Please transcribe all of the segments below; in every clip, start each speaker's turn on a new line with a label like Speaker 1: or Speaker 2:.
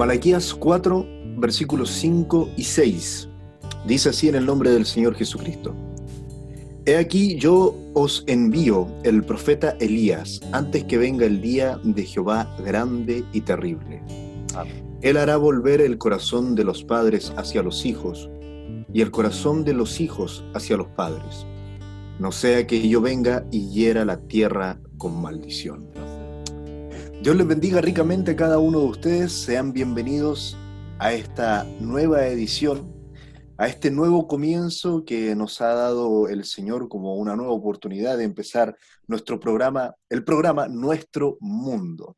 Speaker 1: Malaquías 4, versículos 5 y 6. Dice así en el nombre del Señor Jesucristo. He aquí yo os envío el profeta Elías, antes que venga el día de Jehová grande y terrible. Él hará volver el corazón de los padres hacia los hijos, y el corazón de los hijos hacia los padres. No sea que yo venga y hiera la tierra con maldición. Dios les bendiga ricamente a cada uno de ustedes. Sean bienvenidos a esta nueva edición, a este nuevo comienzo que nos ha dado el Señor como una nueva oportunidad de empezar nuestro programa, el programa Nuestro Mundo,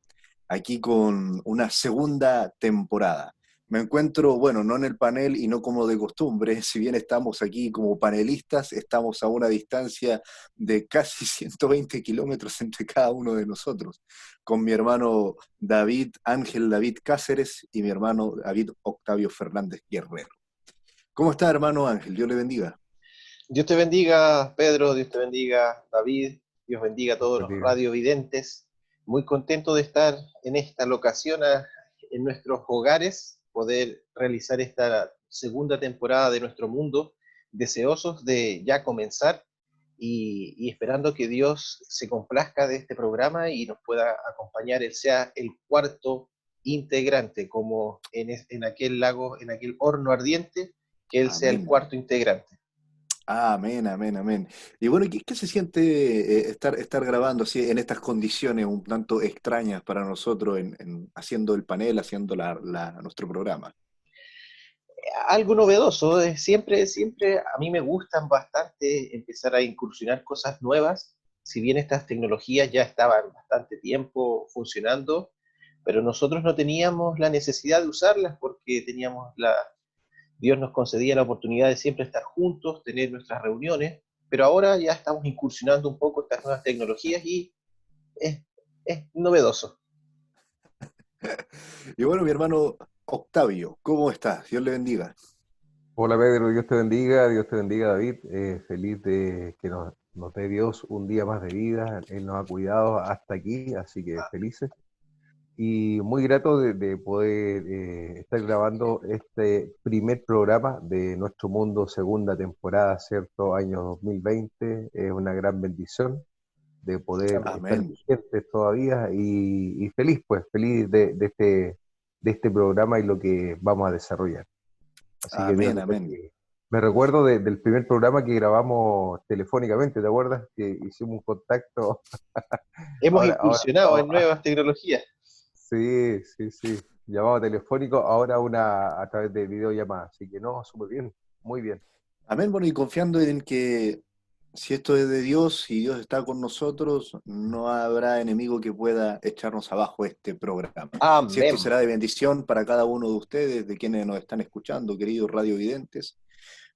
Speaker 1: aquí con una segunda temporada. Me encuentro, bueno, no en el panel y no como de costumbre, si bien estamos aquí como panelistas, estamos a una distancia de casi 120 kilómetros entre cada uno de nosotros, con mi hermano Ángel David Cáceres y mi hermano David Octavio Fernández Guerrero. ¿Cómo está, hermano Ángel? Dios le bendiga.
Speaker 2: Dios te bendiga, Pedro, Dios te bendiga, David, Dios bendiga a todos los radiovidentes. Muy contento de estar en esta locación, en nuestros hogares, poder realizar esta segunda temporada de Nuestro Mundo, deseosos de ya comenzar y esperando que Dios se complazca de este programa y nos pueda acompañar, Él sea el cuarto integrante, como en aquel lago, en aquel horno ardiente, que Él sea el cuarto integrante.
Speaker 1: Amén, amén, amén. Y bueno, ¿qué se siente estar grabando así en estas condiciones un tanto extrañas para nosotros, haciendo el panel, haciendo nuestro programa?
Speaker 2: Algo novedoso, siempre a mí me gustan bastante empezar a incursionar cosas nuevas, si bien estas tecnologías ya estaban bastante tiempo funcionando, pero nosotros no teníamos la necesidad de usarlas porque Dios nos concedía la oportunidad de siempre estar juntos, tener nuestras reuniones, pero ahora ya estamos incursionando un poco estas nuevas tecnologías y es, es novedoso.
Speaker 1: Y bueno, mi hermano Octavio, ¿cómo estás? Dios le bendiga.
Speaker 3: Hola Pedro, Dios te bendiga David, feliz de que nos dé Dios un día más de vida, Él nos ha cuidado hasta aquí, así que felices. Y muy grato de poder estar grabando este primer programa de Nuestro Mundo, segunda temporada, ¿cierto? Año 2020, es una gran bendición de poder estar vigentes todavía y feliz, pues, feliz de este programa y lo que vamos a desarrollar. Así
Speaker 1: amén,
Speaker 3: que
Speaker 1: amén.
Speaker 3: Me recuerdo del primer programa que grabamos telefónicamente, ¿te acuerdas? Que hicimos un contacto.
Speaker 2: Hemos incursionado en nuevas tecnologías.
Speaker 3: Sí, llamado telefónico, ahora a través de videollamada, así que no, súper bien, muy bien.
Speaker 1: Amén, bueno, y confiando en que si esto es de Dios y Dios está con nosotros, no habrá enemigo que pueda echarnos abajo este programa.
Speaker 2: Amén.
Speaker 1: Si esto será de bendición para cada uno de ustedes, de quienes nos están escuchando, queridos radiovidentes,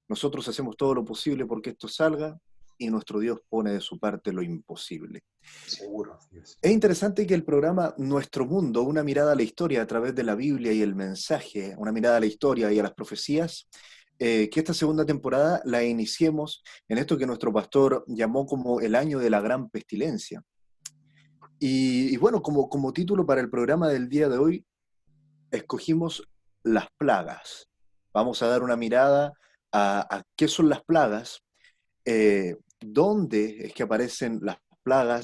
Speaker 1: nosotros hacemos todo lo posible porque esto salga y nuestro Dios pone de su parte lo imposible.
Speaker 2: Seguro.
Speaker 1: Es interesante que el programa Nuestro Mundo, una mirada a la historia a través de la Biblia y el mensaje, una mirada a la historia y a las profecías, que esta segunda temporada la iniciemos en esto que nuestro pastor llamó como el año de la gran pestilencia. Y bueno, como título para el programa del día de hoy, escogimos las plagas. Vamos a dar una mirada a qué son las plagas, dónde es que aparecen las plagas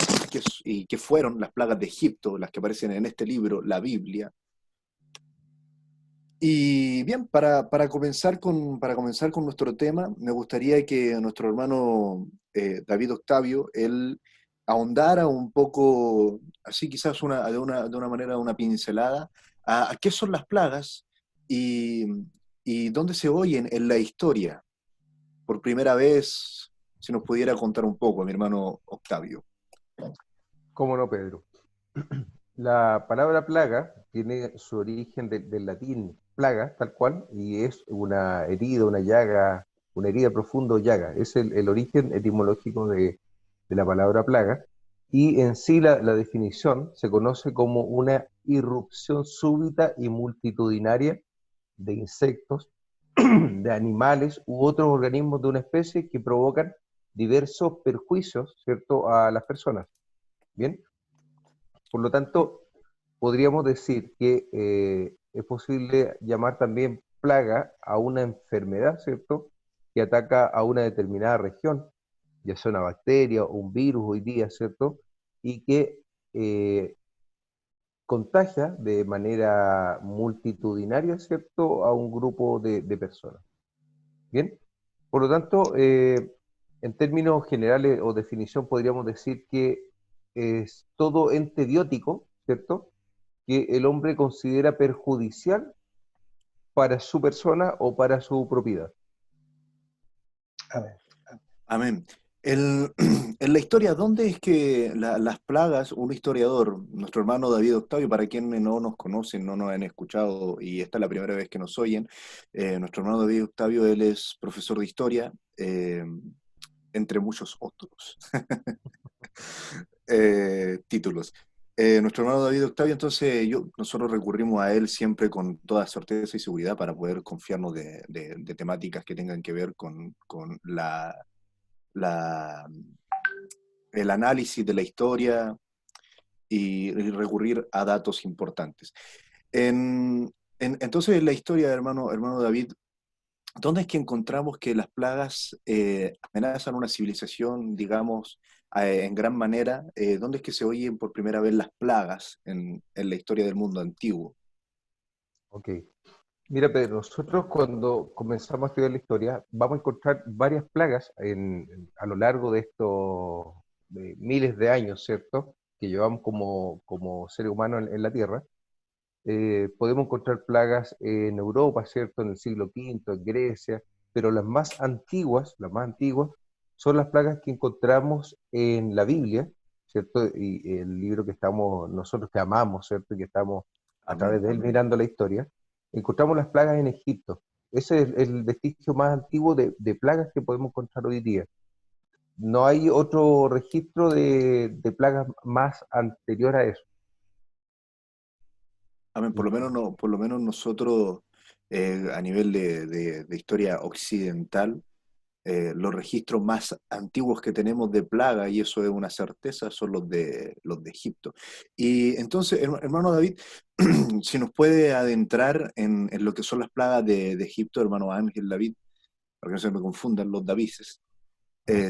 Speaker 1: y qué fueron las plagas de Egipto, las que aparecen en este libro, la Biblia. Y bien, para comenzar con nuestro tema, me gustaría que nuestro hermano David Octavio, él ahondara un poco, así quizás de una manera, una pincelada, a qué son las plagas y dónde se oyen en la historia. Por primera vez, si nos pudiera contar un poco, mi hermano Octavio.
Speaker 3: ¿Cómo no, Pedro? La palabra plaga tiene su origen del latín plaga, tal cual, y es una herida, una llaga, una herida profunda o llaga. Es el origen etimológico de la palabra plaga. Y en sí la definición se conoce como una irrupción súbita y multitudinaria de insectos, de animales u otros organismos de una especie que provocan diversos perjuicios, ¿cierto?, a las personas. Bien, por lo tanto, podríamos decir que es posible llamar también plaga a una enfermedad, ¿cierto? Que ataca a una determinada región, ya sea una bacteria o un virus hoy día, ¿cierto? Y que contagia de manera multitudinaria, ¿cierto?, a un grupo de personas. Bien, por lo tanto, en términos generales o definición, podríamos decir que es todo ente biótico, ¿cierto?, que el hombre considera perjudicial para su persona o para su propiedad.
Speaker 2: Amén.
Speaker 1: Amén. En la historia, ¿dónde es que las plagas, un historiador, nuestro hermano David Octavio, para quienes no nos conocen, no nos han escuchado y esta es la primera vez que nos oyen, nuestro hermano David Octavio, él es profesor de historia, entre muchos otros títulos. Nuestro hermano David Octavio, entonces nosotros recurrimos a él siempre con toda certeza y seguridad para poder confiarnos de temáticas que tengan que ver con la, el análisis de la historia y recurrir a datos importantes. Entonces, en la historia, hermano David, ¿dónde es que encontramos que las plagas amenazan una civilización, digamos, en gran manera? ¿Dónde es que se oyen por primera vez las plagas en la historia del mundo antiguo?
Speaker 3: Ok. Mira, Pedro, nosotros cuando comenzamos a estudiar la historia, vamos a encontrar varias plagas a lo largo de estos de miles de años, ¿cierto?, que llevamos como seres humanos en la Tierra. Podemos encontrar plagas en Europa, ¿cierto?, en el siglo V, en Grecia, pero las más antiguas, son las plagas que encontramos en la Biblia, ¿cierto? Y el libro que nosotros que amamos, ¿cierto?, y que estamos a través
Speaker 1: Amén,
Speaker 3: de él
Speaker 1: amén.
Speaker 3: mirando la historia, encontramos las plagas en Egipto. Ese es el vestigio más antiguo de plagas que podemos encontrar hoy día. No hay otro registro de plagas más anterior a eso.
Speaker 1: Amén. Por lo menos, no, por lo menos nosotros, a nivel de historia occidental, los registros más antiguos que tenemos de plaga, y eso es una certeza, son los de Egipto. Y entonces, hermano David, si nos puede adentrar en lo que son las plagas de Egipto, hermano Ángel David, para que no se me confundan los Davises,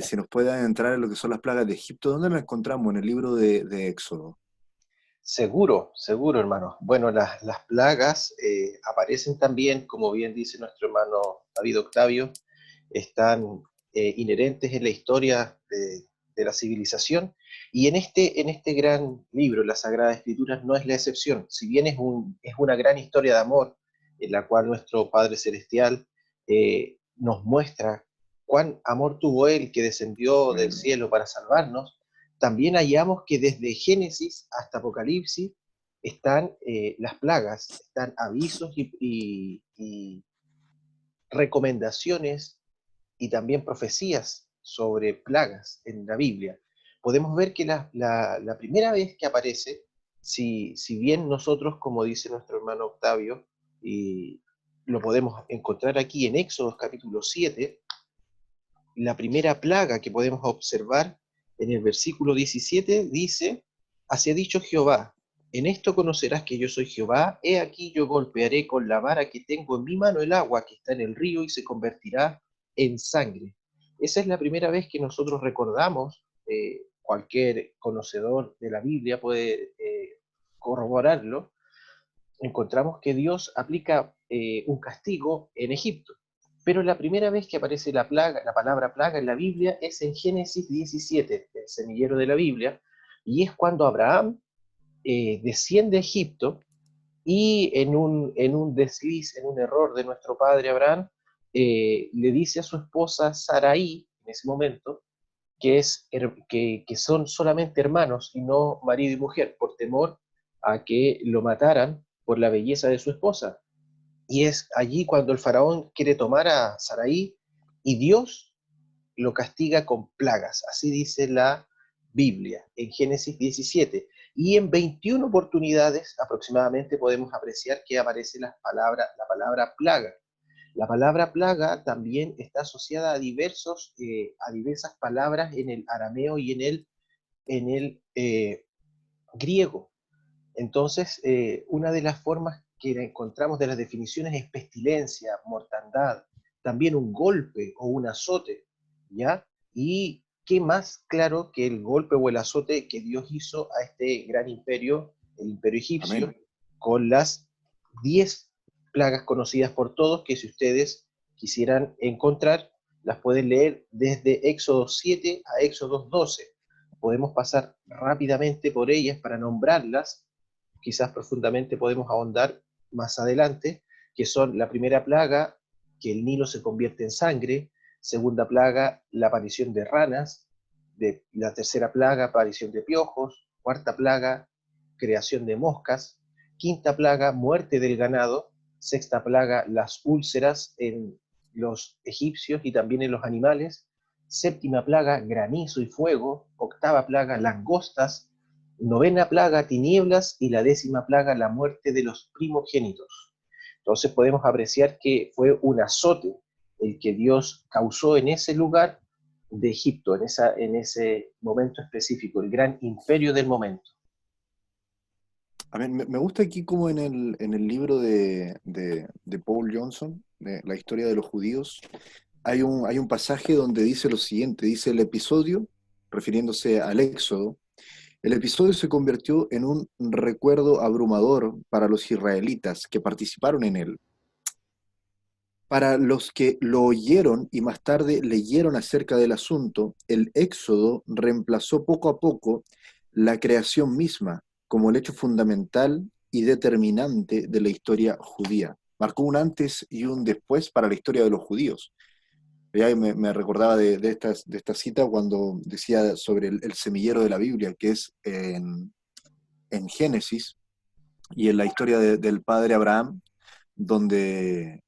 Speaker 1: si nos puede adentrar en lo que son las plagas de Egipto, ¿dónde las encontramos? En el libro de Éxodo.
Speaker 2: Seguro, seguro, hermano. Bueno, las plagas aparecen también, como bien dice nuestro hermano David Octavio, están inherentes en la historia de la civilización y en este gran libro, la Sagrada Escritura, no es la excepción. Si bien es una gran historia de amor en la cual nuestro Padre Celestial nos muestra cuán amor tuvo Él que descendió del
Speaker 1: Amén.
Speaker 2: cielo para salvarnos, también hallamos que desde Génesis hasta Apocalipsis están las plagas, están avisos y recomendaciones y también profecías sobre plagas en la Biblia. Podemos ver que la primera vez que aparece, si bien nosotros, como dice nuestro hermano Octavio, y lo podemos encontrar aquí en Éxodo capítulo 7, la primera plaga que podemos observar en el versículo 17 dice, así ha dicho Jehová, en esto conocerás que yo soy Jehová, he aquí yo golpearé con la vara que tengo en mi mano el agua que está en el río y se convertirá en sangre. Esa es la primera vez que nosotros recordamos, cualquier conocedor de la Biblia puede corroborarlo, encontramos que Dios aplica un castigo en Egipto. Pero la primera vez que aparece la plaga, la palabra plaga en la Biblia es en Génesis 17, el semillero de la Biblia, y es cuando Abraham desciende a Egipto y en un desliz, en un error de nuestro padre Abraham, le dice a su esposa Sarai, en ese momento, que son solamente hermanos y no marido y mujer, por temor a que lo mataran por la belleza de su esposa. Y es allí cuando el faraón quiere tomar a Sarai y Dios lo castiga con plagas, así dice la Biblia en Génesis 17. Y en 21 oportunidades aproximadamente podemos apreciar que aparece la palabra plaga. La palabra plaga también está asociada a diversas palabras en el arameo y en el griego. Entonces, una de las formas que encontramos de las definiciones es pestilencia, mortandad, también un golpe o un azote, ¿ya? Y qué más claro que el golpe o el azote que Dios hizo a este gran imperio, el imperio egipcio,
Speaker 1: Amén.
Speaker 2: con las 10 plagas conocidas por todos, que si ustedes quisieran encontrar, las pueden leer desde Éxodo 7 a Éxodo 12. Podemos pasar rápidamente por ellas para nombrarlas, quizás profundamente podemos ahondar más adelante, que son la primera plaga, que el Nilo se convierte en sangre; segunda plaga, la aparición de ranas; la tercera plaga, aparición de piojos; cuarta plaga, creación de moscas; quinta plaga, muerte del ganado; sexta plaga, las úlceras en los egipcios y también en los animales; séptima plaga, granizo y fuego; octava plaga, langostas; novena plaga, tinieblas; y la décima plaga, la muerte de los primogénitos. Entonces podemos apreciar que fue un azote el que Dios causó en ese lugar de Egipto, en ese momento específico, el gran imperio del momento.
Speaker 1: Amén. Me gusta aquí como en el libro de Paul Johnson, de la historia de los judíos, hay un pasaje donde dice lo siguiente, dice el episodio, refiriéndose al Éxodo, el episodio se convirtió en un recuerdo abrumador para los israelitas que participaron en él. Para los que lo oyeron y más tarde leyeron acerca del asunto, el Éxodo reemplazó poco a poco la creación misma como el hecho fundamental y determinante de la historia judía. Marcó un antes y un después para la historia de los judíos. Ya me recordaba de esta cita cuando decía sobre el semillero de la Biblia, que es en Génesis y en la historia del padre Abraham, donde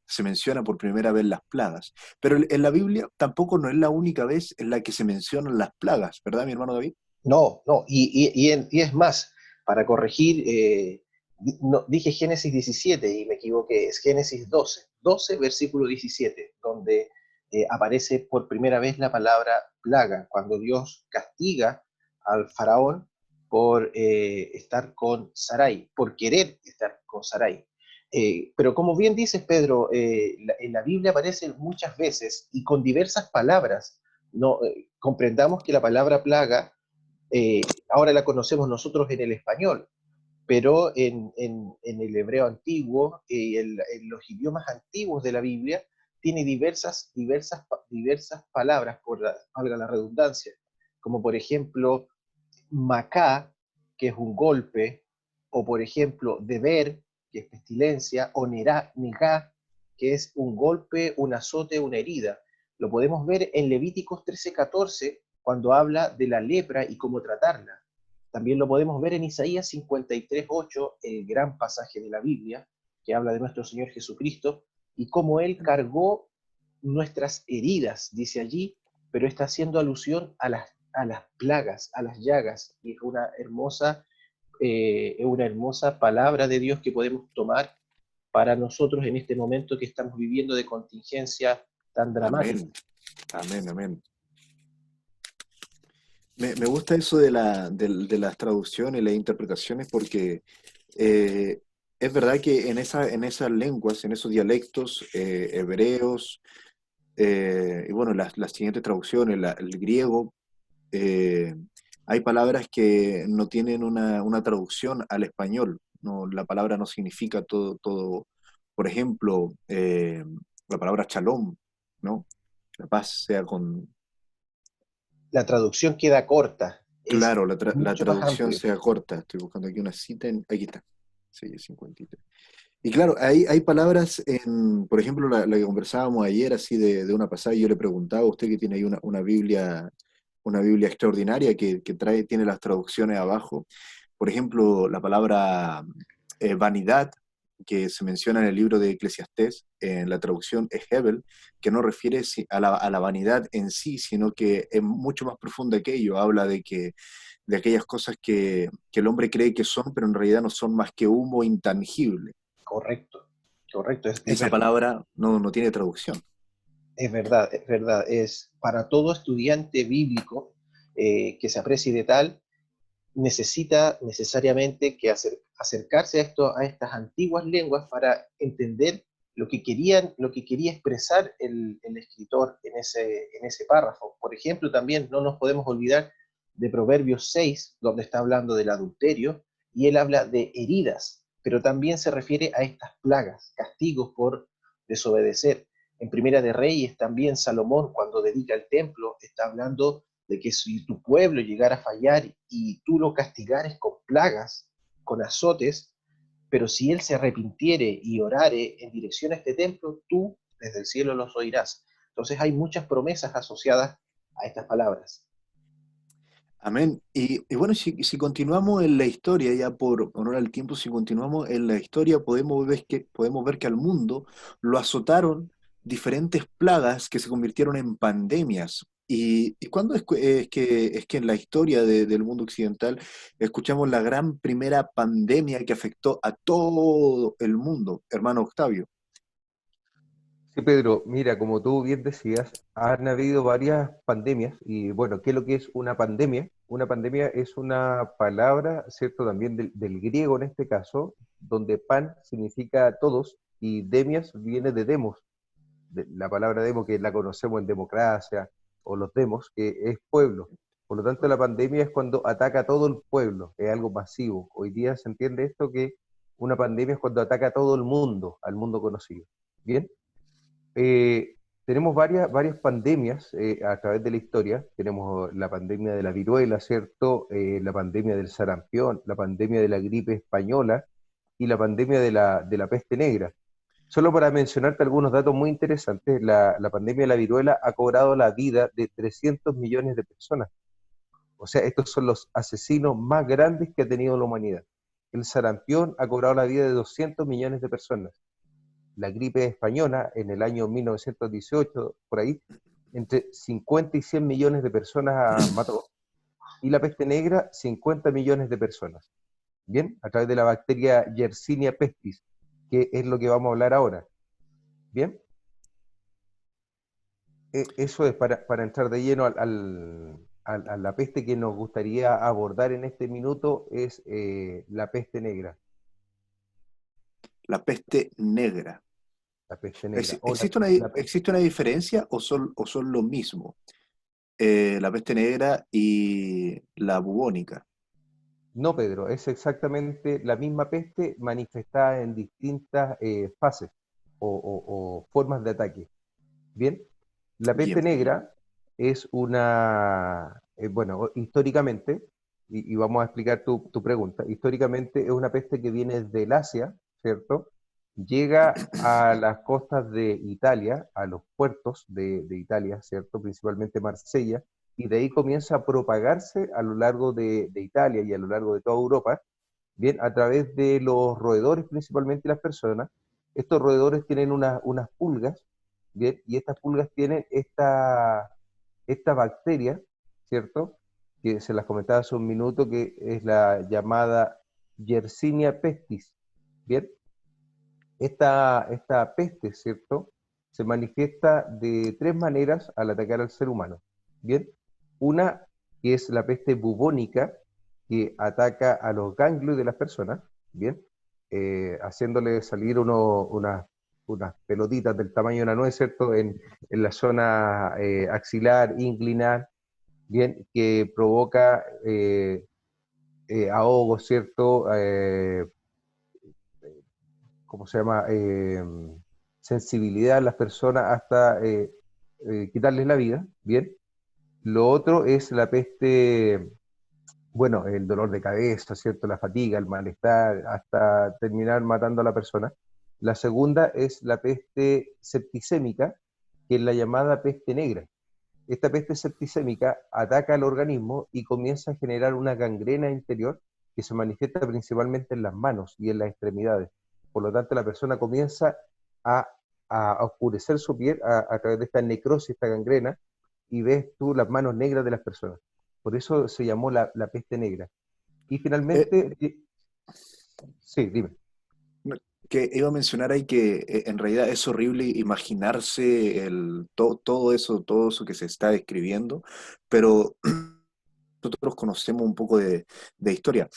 Speaker 1: se menciona por primera vez las plagas. Pero en la Biblia tampoco no es la única vez en la que se mencionan las plagas, ¿verdad, mi hermano David?
Speaker 2: No, no, y es más, para corregir, no, dije Génesis 17 y me equivoqué, es Génesis 12, 12 versículo 17, donde aparece por primera vez la palabra plaga, cuando Dios castiga al faraón por estar con Sarai, por querer estar con Sarai. Pero como bien dices, Pedro, en la Biblia aparece muchas veces y con diversas palabras. No, comprendamos que la palabra plaga ahora la conocemos nosotros en el español, pero en el hebreo antiguo y en los idiomas antiguos de la Biblia tiene diversas palabras, valga la redundancia, como por ejemplo macá, que es un golpe; o por ejemplo deber, que es pestilencia; o negá, que es un golpe, un azote, una herida. Lo podemos ver en Levíticos 13:14, cuando habla de la lepra y cómo tratarla. También lo podemos ver en Isaías 53:8, el gran pasaje de la Biblia, que habla de nuestro Señor Jesucristo, y cómo Él cargó nuestras heridas, dice allí, pero está haciendo alusión a las plagas, a las llagas, y es una hermosa palabra de Dios que podemos tomar para nosotros en este momento que estamos viviendo de contingencia tan dramática.
Speaker 1: Amén, amén, amén. Me gusta eso de las traducciones y las interpretaciones porque es verdad que en esas lenguas, en esos dialectos hebreos, y bueno, las siguientes traducciones, el griego, eh, hay palabras que no tienen una traducción al español. No, la palabra no significa todo. Por ejemplo, la palabra shalom, ¿no? La paz sea con...
Speaker 2: La traducción queda corta, es
Speaker 1: Claro, la
Speaker 2: mucho más
Speaker 1: traducción
Speaker 2: amplio.
Speaker 1: sea corta. Estoy buscando aquí una cita. Aquí está. 6:53. Y claro, hay palabras por ejemplo, la que conversábamos ayer, así de una pasada, y yo le preguntaba a usted que tiene ahí una Biblia extraordinaria tiene las traducciones abajo. Por ejemplo, la palabra vanidad, que se menciona en el libro de Eclesiastés, en la traducción es Hebel, que no refiere a la vanidad en sí, sino que es mucho más profunda que ello. Habla de aquellas cosas que el hombre cree que son, pero en realidad no son más que humo intangible.
Speaker 2: Correcto, correcto,
Speaker 1: Esa palabra no tiene traducción.
Speaker 2: es verdad, es verdad. Es para todo estudiante bíblico que se aprecie de tal. necesita necesariamente que acercarse a esto, a estas antiguas lenguas para entender lo que quería expresar el escritor en ese párrafo. Por ejemplo, también no nos podemos olvidar de Proverbios 6, donde está hablando del adulterio, y él habla de heridas, pero también se refiere a estas plagas, castigos por desobedecer. En Primera de Reyes también Salomón, cuando dedica el templo, está hablando de que si tu pueblo llegara a fallar y tú lo castigares con plagas, con azotes, pero si él se arrepintiere y orare en dirección a este templo, tú desde el cielo los oirás. Entonces hay muchas promesas asociadas a estas palabras.
Speaker 1: Amén. Y bueno, si continuamos en la historia, ya por honor al tiempo, si continuamos en la historia, podemos ver que al mundo lo azotaron diferentes plagas que se convirtieron en pandemias. ¿Y cuándo es que en la historia del mundo occidental escuchamos la gran primera pandemia que afectó a todo el mundo, hermano Octavio?
Speaker 3: Sí, Pedro, mira, como tú bien decías, han habido varias pandemias y bueno, ¿qué es lo que es una pandemia? Una pandemia es una palabra, ¿cierto? También del griego en este caso, donde pan significa todos y demias viene de demos, de la palabra demo que la conocemos en democracia o los demos, que es pueblo. Por lo tanto, la pandemia es cuando ataca a todo el pueblo, es algo masivo. Hoy día se entiende esto que una pandemia es cuando ataca a todo el mundo, al mundo conocido. ¿Bien? Tenemos varias pandemias a través de la historia. Tenemos la pandemia de la viruela, ¿cierto? La pandemia del sarampión, la pandemia de la gripe española y la pandemia de la peste negra. Solo para mencionarte algunos datos muy interesantes, la pandemia de la viruela ha cobrado la vida de 300 millones de personas. O sea, estos son los asesinos más grandes que ha tenido la humanidad. El sarampión ha cobrado la vida de 200 millones de personas. La gripe española en el año 1918, por ahí, entre 50 y 100 millones de personas mató. Y la peste negra, 50 millones de personas. Bien, a través de la bacteria Yersinia pestis, que es lo que vamos a hablar ahora. Bien, eso es para entrar de lleno a la peste que nos gustaría abordar en este minuto, es la peste negra.
Speaker 1: La peste negra.
Speaker 3: La peste negra.
Speaker 1: ¿Existe una diferencia o son lo mismo? La peste negra y la bubónica.
Speaker 3: No, Pedro, es exactamente la misma peste manifestada en distintas fases o formas de ataque. Bien, la peste
Speaker 1: Bien.
Speaker 3: negra es bueno, históricamente, y vamos a explicar tu pregunta, históricamente es una peste que viene del Asia, ¿cierto? Llega a las costas de Italia, a los puertos de Italia, ¿cierto? Principalmente Marsella, y de ahí comienza a propagarse a lo largo de Italia y a lo largo de toda Europa, bien, a través de los roedores principalmente las personas. Estos roedores tienen unas pulgas, bien, y estas pulgas tienen esta bacteria, ¿cierto? Que se las comentaba hace un minuto, que es la llamada Yersinia pestis, bien. Esta peste, ¿cierto? Se manifiesta de tres maneras al atacar al ser humano, ¿bien? Una que es la peste bubónica, que ataca a los ganglios de las personas, ¿bien? Haciéndole salir unas pelotitas del tamaño de una nuez, ¿cierto? En la zona axilar, inclinar, ¿bien? Que provoca ahogo, ¿cierto? ¿Cómo se llama? Sensibilidad a las personas hasta quitarles la vida, ¿bien? Lo otro es la peste, bueno, el dolor de cabeza, ¿cierto? La fatiga, el malestar, hasta terminar matando a la persona. La segunda es la peste septicémica, que es la llamada peste negra. Esta peste septicémica ataca al organismo y comienza a generar una gangrena interior que se manifiesta principalmente en las manos y en las extremidades. Por lo tanto, la persona comienza a, a oscurecer su piel a través de esta necrosis, esta gangrena, y ves tú las manos negras de las personas. Por eso se llamó la peste negra. Y
Speaker 1: Eh,
Speaker 3: finalmente, sí, dime.
Speaker 1: que iba a mencionar ahí que en realidad es horrible imaginarse todo eso que se está describiendo, pero nosotros conocemos un poco de historia,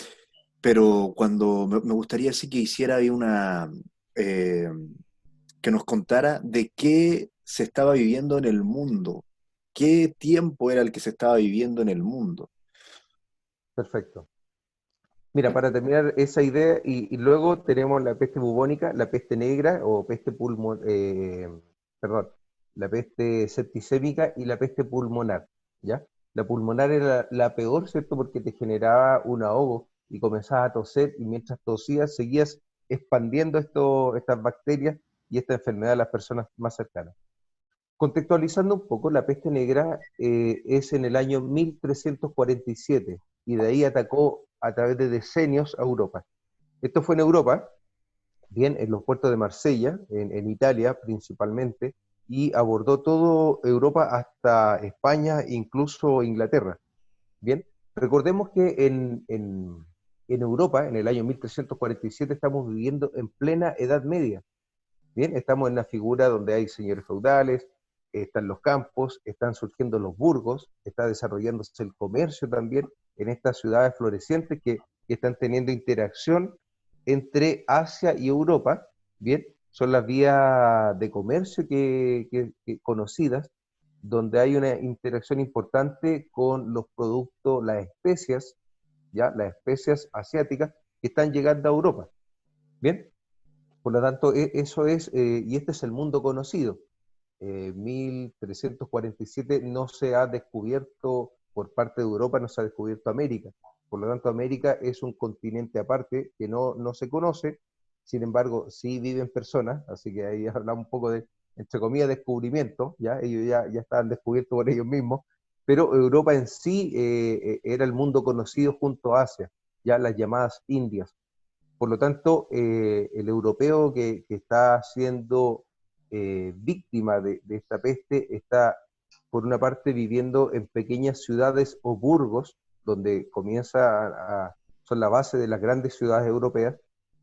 Speaker 1: pero cuando me gustaría sí que hiciera ahí eh, que nos contara de qué se estaba viviendo en el mundo, qué tiempo era el que se estaba viviendo en el mundo.
Speaker 3: Perfecto. Mira, para terminar esa idea, y luego tenemos la peste bubónica, la peste negra o peste perdón, la peste septicémica y la peste pulmonar, ¿ya? La pulmonar era la peor, ¿cierto? Porque te generaba un ahogo y comenzabas a toser y mientras tosías seguías expandiendo estas bacterias y esta enfermedad a las personas más cercanas. Contextualizando un poco, la peste negra es en el año 1347 y de ahí atacó a través de decenios a Europa. Esto fue en Europa, bien, en los puertos de Marsella, en Italia principalmente, y abordó todo Europa hasta España, incluso Inglaterra. Bien, recordemos que en Europa, en el año 1347, estamos viviendo en plena Edad Media. Bien, estamos en una figura donde hay señores feudales, están los campos, están surgiendo los burgos, está desarrollándose el comercio también en estas ciudades florecientes que están teniendo interacción entre Asia y Europa. Bien, son las vías de comercio que conocidas, donde hay una interacción importante con los productos, las especias, ya, las especias asiáticas que están llegando a Europa. Bien, por lo tanto, eso es, y este es el mundo conocido. 1347 no se ha descubierto por parte de Europa, no se ha descubierto América. Por lo tanto, América es un continente aparte que no se conoce, sin embargo, sí viven personas, así que ahí hablamos un poco de, entre comillas, descubrimiento, ¿ya? Ellos ya estaban descubiertos por ellos mismos, pero Europa en sí era el mundo conocido junto a Asia, ya las llamadas Indias. Por lo tanto, el europeo que está siendo víctima de esta peste está, por una parte, viviendo en pequeñas ciudades o burgos, donde son la base de las grandes ciudades europeas,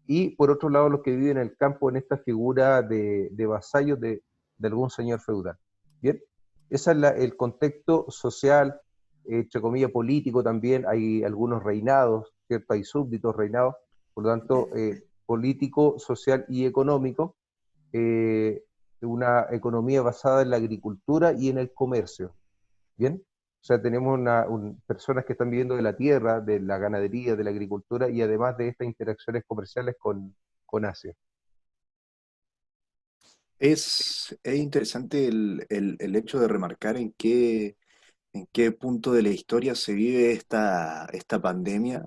Speaker 3: y por otro lado, los que viven en el campo en esta figura de vasallos de algún señor feudal. Bien, ese es el contexto social, entre comillas, político también. Hay algunos reinados, ¿cierto? Hay súbditos reinados, por lo tanto, político, social y económico, eh, una economía basada en la agricultura y en el comercio, ¿bien? O sea, tenemos personas que están viviendo de la tierra, de la ganadería, de la agricultura y además de estas interacciones comerciales con Asia.
Speaker 1: Es interesante el hecho de remarcar en qué punto de la historia se vive esta pandemia,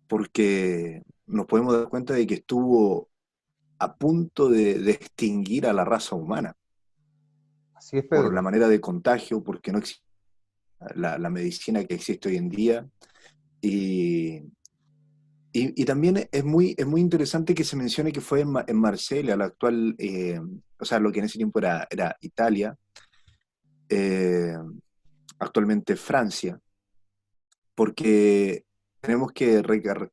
Speaker 1: porque nos podemos dar cuenta de que estuvo a punto de extinguir a la raza humana
Speaker 3: Así es,
Speaker 1: por la
Speaker 3: Pedro.
Speaker 1: manera de contagio, porque no existe la medicina que existe hoy en día. Y, y también es muy interesante que se mencione que fue en Marsella, la actual, o sea, lo que en ese tiempo era Italia, eh, actualmente Francia, porque tenemos que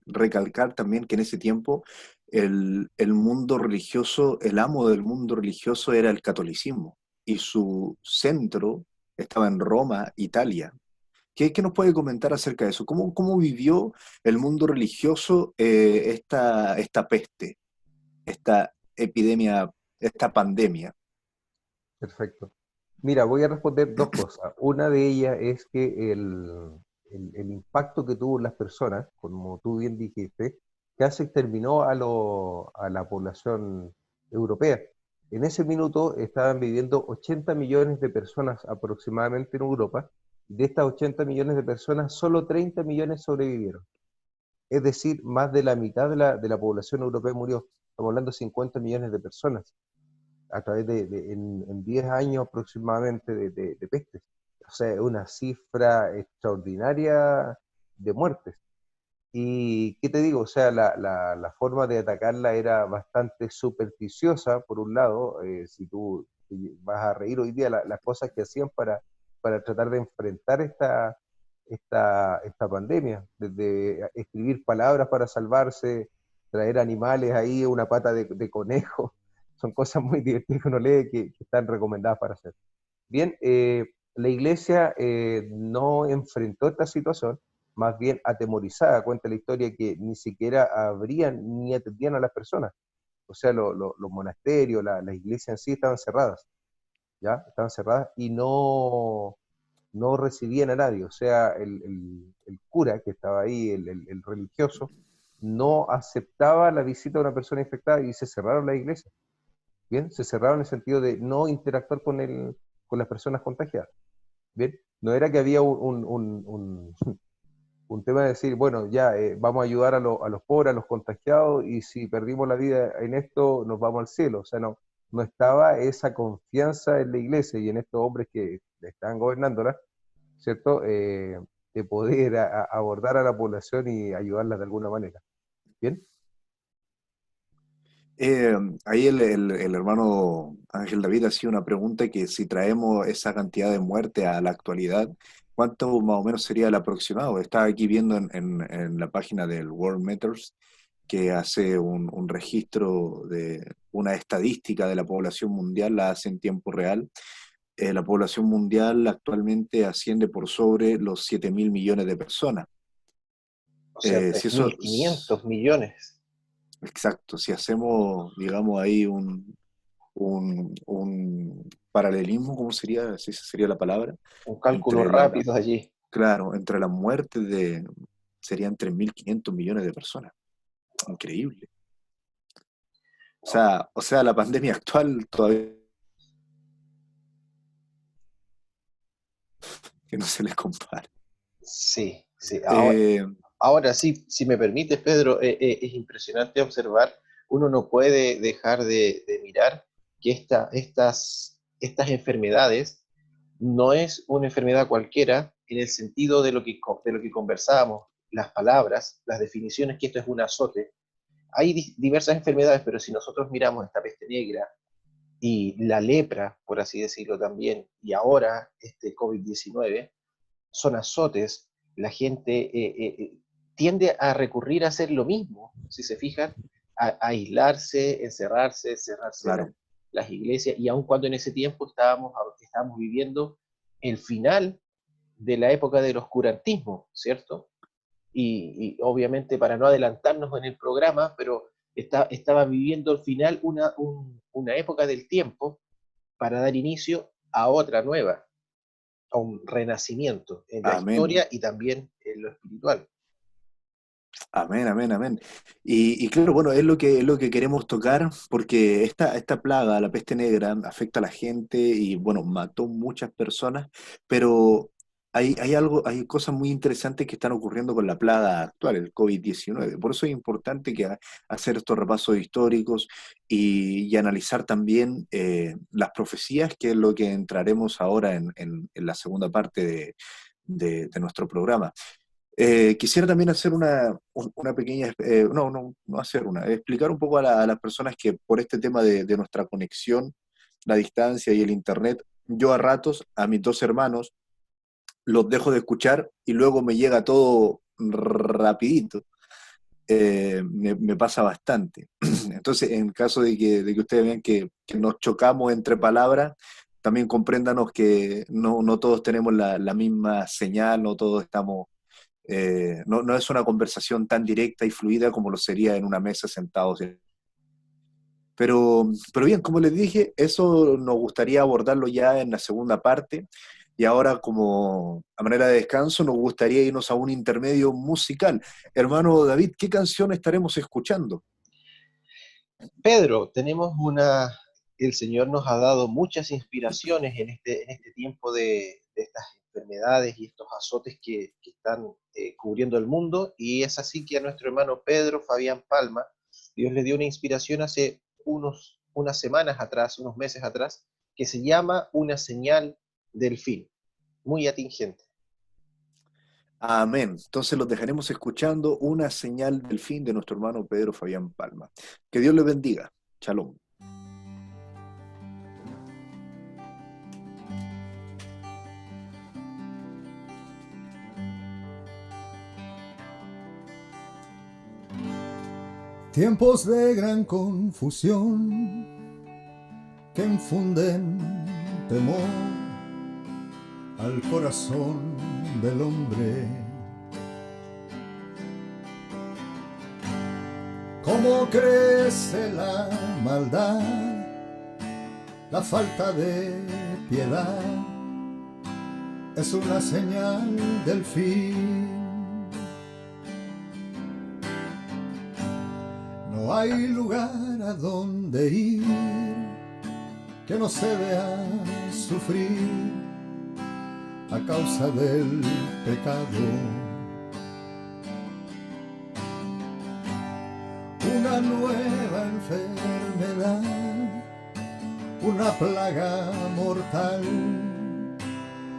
Speaker 1: recalcar también que en ese tiempo el mundo religioso, el amo del mundo religioso era el catolicismo y su centro estaba en Roma, Italia. ¿Qué nos puede comentar acerca de eso? Cómo vivió el mundo religioso esta peste, esta epidemia, esta pandemia?
Speaker 3: Perfecto. Mira, voy a responder dos cosas. Una de ellas es que el impacto que tuvo en las personas, como tú bien dijiste, casi exterminó a la población europea. En ese minuto estaban viviendo 80 millones de personas aproximadamente en Europa. De estas 80 millones de personas, solo 30 millones sobrevivieron. Es decir, más de la mitad de la población europea murió. Estamos hablando de 50 millones de personas a través en 10 años aproximadamente de pestes. O sea, una cifra extraordinaria de muertes. Y, ¿qué te digo? O sea, la forma de atacarla era bastante supersticiosa, por un lado. Si tú vas a reír hoy día, las cosas que hacían para tratar de enfrentar esta pandemia, desde escribir palabras para salvarse, traer animales ahí, una pata de conejo, son cosas muy divertidas que uno lee que están recomendadas para hacer. Bien, la iglesia no enfrentó esta situación, más bien atemorizada. Cuenta la historia que ni siquiera abrían ni atendían a las personas. O sea, los monasterios, las iglesias en sí estaban cerradas, ¿ya? Estaban cerradas y no recibían a nadie. O sea, el cura que estaba ahí, el religioso, no aceptaba la visita de una persona infectada y se cerraron las iglesias. Bien, se cerraron en el sentido de no interactuar con las personas contagiadas. Bien, no era que había un tema de decir, bueno, ya vamos a ayudar a los pobres, a los contagiados, y si perdimos la vida en esto, nos vamos al cielo. O sea, no estaba esa confianza en la iglesia y en estos hombres que estaban gobernándola, ¿cierto? De poder abordar a la población y ayudarla de alguna manera. ¿Bien?
Speaker 1: Ahí el hermano Ángel David hacía una pregunta que si traemos esa cantidad de muerte a la actualidad, ¿cuánto más o menos sería el aproximado? Estaba aquí viendo en la página del World Matters que hace un registro de una estadística de la población mundial, la hace en tiempo real. La población mundial actualmente asciende por sobre los 7.000 millones de personas.
Speaker 2: O sea,
Speaker 1: Si
Speaker 2: tres
Speaker 1: eso,
Speaker 2: mil quinientos millones.
Speaker 1: exacto, si hacemos, digamos, ahí un paralelismo, ¿cómo sería? Si esa sería la palabra,
Speaker 2: Un cálculo
Speaker 1: entre
Speaker 2: rápido allí.
Speaker 1: claro, entre las muertes serían 3.500 millones de personas. Increíble. O sea, la pandemia actual todavía que no se les compara.
Speaker 2: Sí, sí.
Speaker 1: Eh,
Speaker 2: Ahora sí, si me permites, Pedro, es impresionante observar, uno no puede dejar de mirar que estas enfermedades no es una enfermedad cualquiera en el sentido de lo que conversábamos, las palabras, las definiciones, que esto es un azote. Hay diversas enfermedades, pero si nosotros miramos esta peste negra y la lepra, por así decirlo también, y ahora este COVID-19, son azotes, la gente tiende a recurrir a hacer lo mismo, si se fijan, a aislarse, encerrarse, cerrarse
Speaker 1: claro.
Speaker 2: las iglesias, y aun cuando en ese tiempo estábamos viviendo el final de la época del oscurantismo, ¿cierto? Y obviamente para no adelantarnos en el programa, pero estaba viviendo al final una época del tiempo para dar inicio a otra nueva, a un renacimiento en la
Speaker 1: Amén.
Speaker 2: historia y también en lo espiritual.
Speaker 1: Amén, amén, amén. Y claro, bueno, es lo que queremos tocar, porque esta plaga, la peste negra, afecta a la gente y, bueno, mató muchas personas, pero hay cosas muy interesantes que están ocurriendo con la plaga actual, el COVID-19. Por eso es importante hacer estos repasos históricos y analizar también las profecías, que es lo que entraremos ahora en la segunda parte de nuestro programa. Quisiera también hacer una pequeña, no hacer explicar un poco a las personas que por este tema de nuestra conexión, la distancia y el internet, yo a ratos, a mis dos hermanos, los dejo de escuchar y luego me llega todo rapidito. Me pasa bastante. Entonces, en caso de que ustedes vean que nos chocamos entre palabras, también compréndanos que no todos tenemos la misma señal, no todos estamos no es una conversación tan directa y fluida como lo sería en una mesa sentados. Pero bien, como les dije, eso nos gustaría abordarlo ya en la segunda parte. Y ahora, como a manera de descanso, nos gustaría irnos a un intermedio musical. Hermano David, ¿qué canción estaremos escuchando?
Speaker 2: Pedro, el Señor nos ha dado muchas inspiraciones en este tiempo de estas enfermedades y estos azotes que están cubriendo el mundo, y es así que a nuestro hermano Pedro Fabián Palma, Dios le dio una inspiración hace unas semanas atrás, unos meses atrás, que se llama Una señal del fin, muy atingente.
Speaker 1: Amén. Entonces los dejaremos escuchando una señal del fin de nuestro hermano Pedro Fabián Palma. Que Dios les bendiga. Shalom.
Speaker 4: Tiempos de gran confusión que infunden temor, al corazón del hombre. Cómo crece la maldad, la falta de piedad, es una señal del fin. No hay lugar a donde ir que no se vea sufrir a causa del pecado. Una nueva enfermedad, una plaga mortal,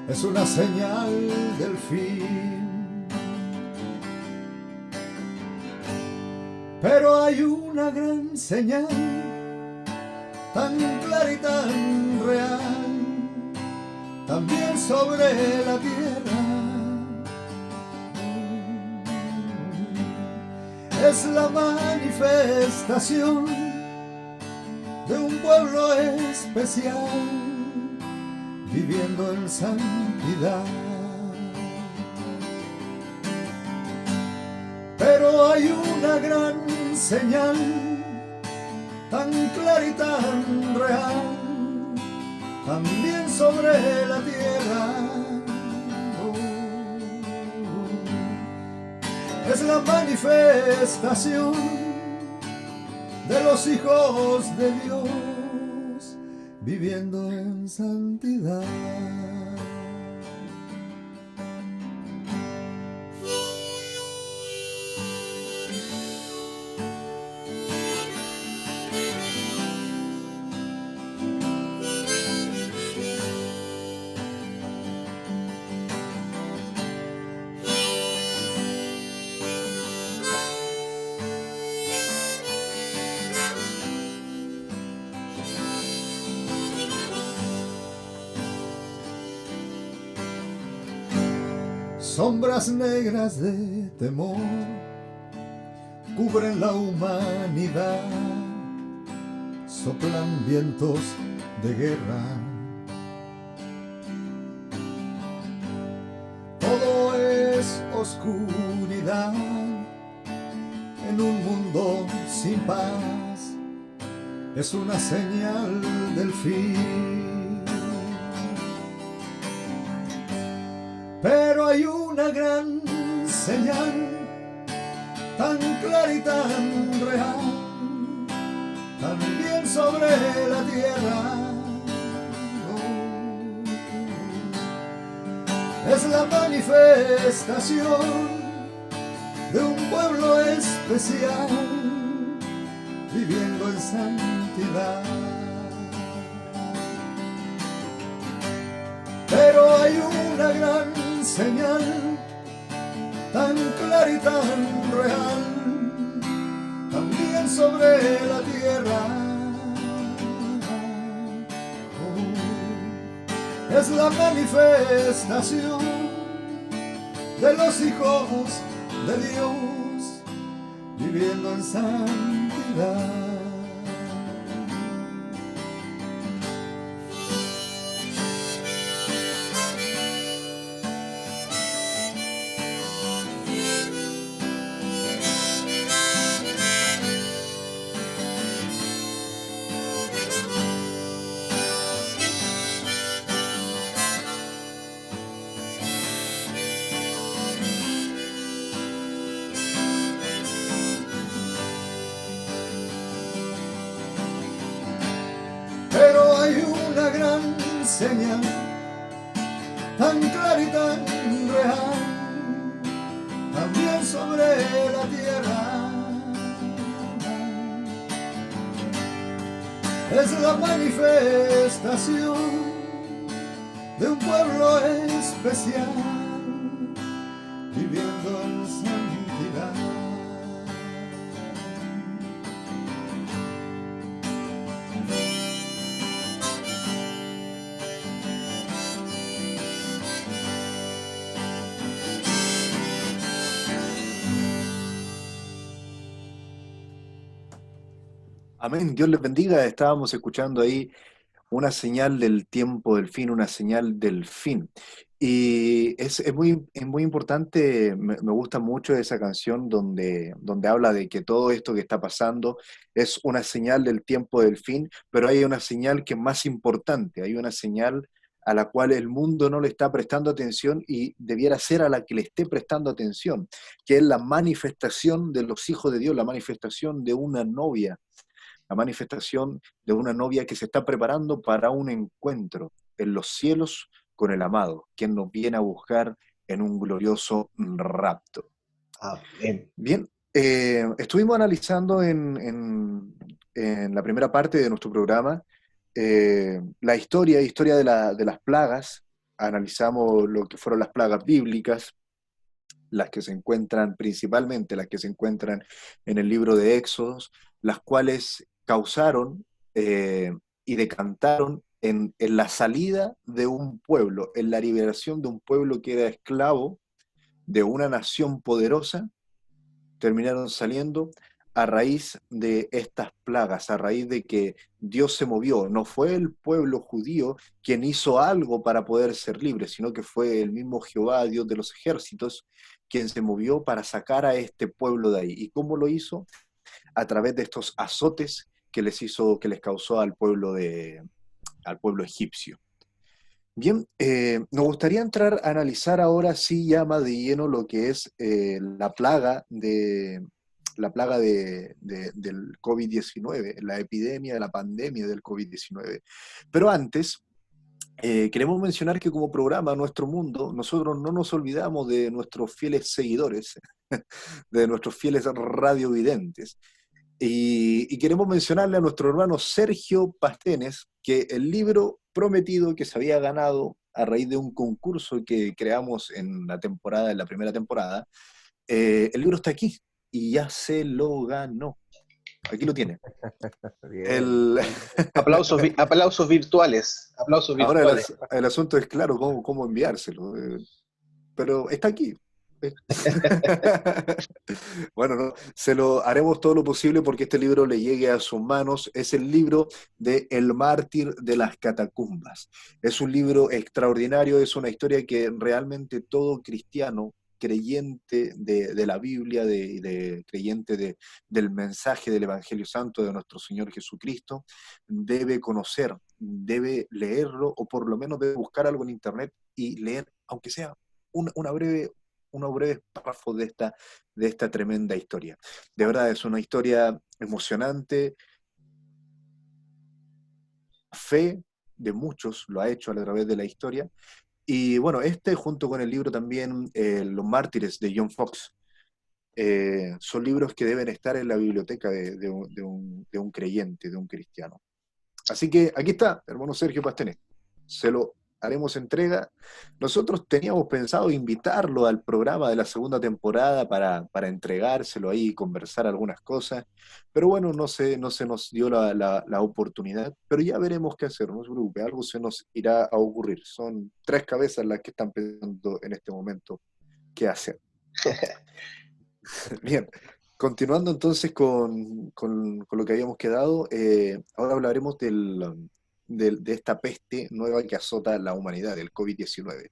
Speaker 4: es una señal del fin. Pero hay una gran señal, tan clara y tan real, también sobre la tierra. Es la manifestación de un pueblo especial, viviendo en santidad. Pero hay una gran señal, tan clara y tan real, también sobre la tierra. Es la manifestación de los hijos de Dios, viviendo en santidad. Sombras negras de temor cubren la humanidad, soplan vientos de guerra. Todo es oscuridad en un mundo sin paz, es una señal del fin. Pero hay una gran señal, tan clara y tan real, también sobre la tierra. Es la manifestación de un pueblo especial, viviendo en santidad. Pero hay una gran señal, tan clara y tan real, también sobre la tierra. Es la manifestación de los hijos de Dios, viviendo en santidad. Pero hay una gran señal, tan clara y tan real, también sobre la tierra. Es la manifestación de un pueblo especial, viviendo en santidad.
Speaker 1: Amén, Dios les bendiga. Estábamos escuchando ahí una señal del tiempo del fin, una señal del fin. Y es muy importante, me gusta mucho esa canción donde habla de que todo esto que está pasando es una señal del tiempo del fin, pero hay una señal que es más importante, hay una señal a la cual el mundo no le está prestando atención y debiera ser a la que le esté prestando atención, que es la manifestación de los hijos de Dios, la manifestación de una novia, la manifestación de una novia que se está preparando para un encuentro en los cielos con el amado, quien nos viene a buscar en un glorioso rapto.
Speaker 2: Amén.
Speaker 1: Bien, estuvimos analizando en la primera parte de nuestro programa la historia de las plagas, analizamos lo que fueron las plagas bíblicas, las que se encuentran principalmente, las que se encuentran en el libro de Éxodos, las cuales causaron y decantaron en la salida de un pueblo, en la liberación de un pueblo que era esclavo de una nación poderosa, terminaron saliendo a raíz de estas plagas, a raíz de que Dios se movió. No fue el pueblo judío quien hizo algo para poder ser libre, sino que fue el mismo Jehová, Dios de los ejércitos, quien se movió para sacar a este pueblo de ahí. ¿Y cómo lo hizo? A través de estos azotes que les causó al pueblo egipcio. Bien, nos gustaría entrar a analizar ahora sí ya más de lleno lo que es la plaga del COVID-19, la epidemia, la pandemia del COVID-19. Pero antes, queremos mencionar que como programa Nuestro Mundo, nosotros no nos olvidamos de nuestros fieles seguidores, de nuestros fieles radiovidentes. Y queremos mencionarle a nuestro hermano Sergio Pastenes que el libro prometido que se había ganado a raíz de un concurso que creamos en la primera temporada, el libro está aquí y ya se lo ganó. Aquí lo tiene.
Speaker 3: Bien.
Speaker 2: Aplausos virtuales. Aplausos
Speaker 1: Ahora
Speaker 2: virtuales.
Speaker 1: el asunto es claro cómo enviárselo, pero está aquí. Bueno, no, se lo haremos todo lo posible porque este libro le llegue a sus manos. Es el libro de El mártir de las catacumbas. Es un libro extraordinario, es una historia que realmente todo cristiano, creyente de la Biblia, creyente del mensaje del Evangelio Santo de nuestro Señor Jesucristo, debe conocer, debe leerlo o por lo menos debe buscar algo en internet y leer, aunque sea una breve unos breves párrafos de esta tremenda historia. De verdad, es una historia emocionante. Fe de muchos lo ha hecho a través de la historia. Y bueno, junto con el libro también, Los mártires de John Fox, son libros que deben estar en la biblioteca de un creyente, de un cristiano. Así que aquí está, hermano Sergio Pastenes. Se lo haremos entrega. Nosotros teníamos pensado invitarlo al programa de la segunda temporada para entregárselo ahí y conversar algunas cosas, pero bueno, no se nos dio la oportunidad, pero ya veremos qué hacer, no se preocupe, algo se nos irá a ocurrir. Son tres cabezas las que están pensando en este momento qué hacer. Bien, continuando entonces con lo que habíamos quedado, ahora hablaremos de esta peste nueva que azota la humanidad, el COVID-19.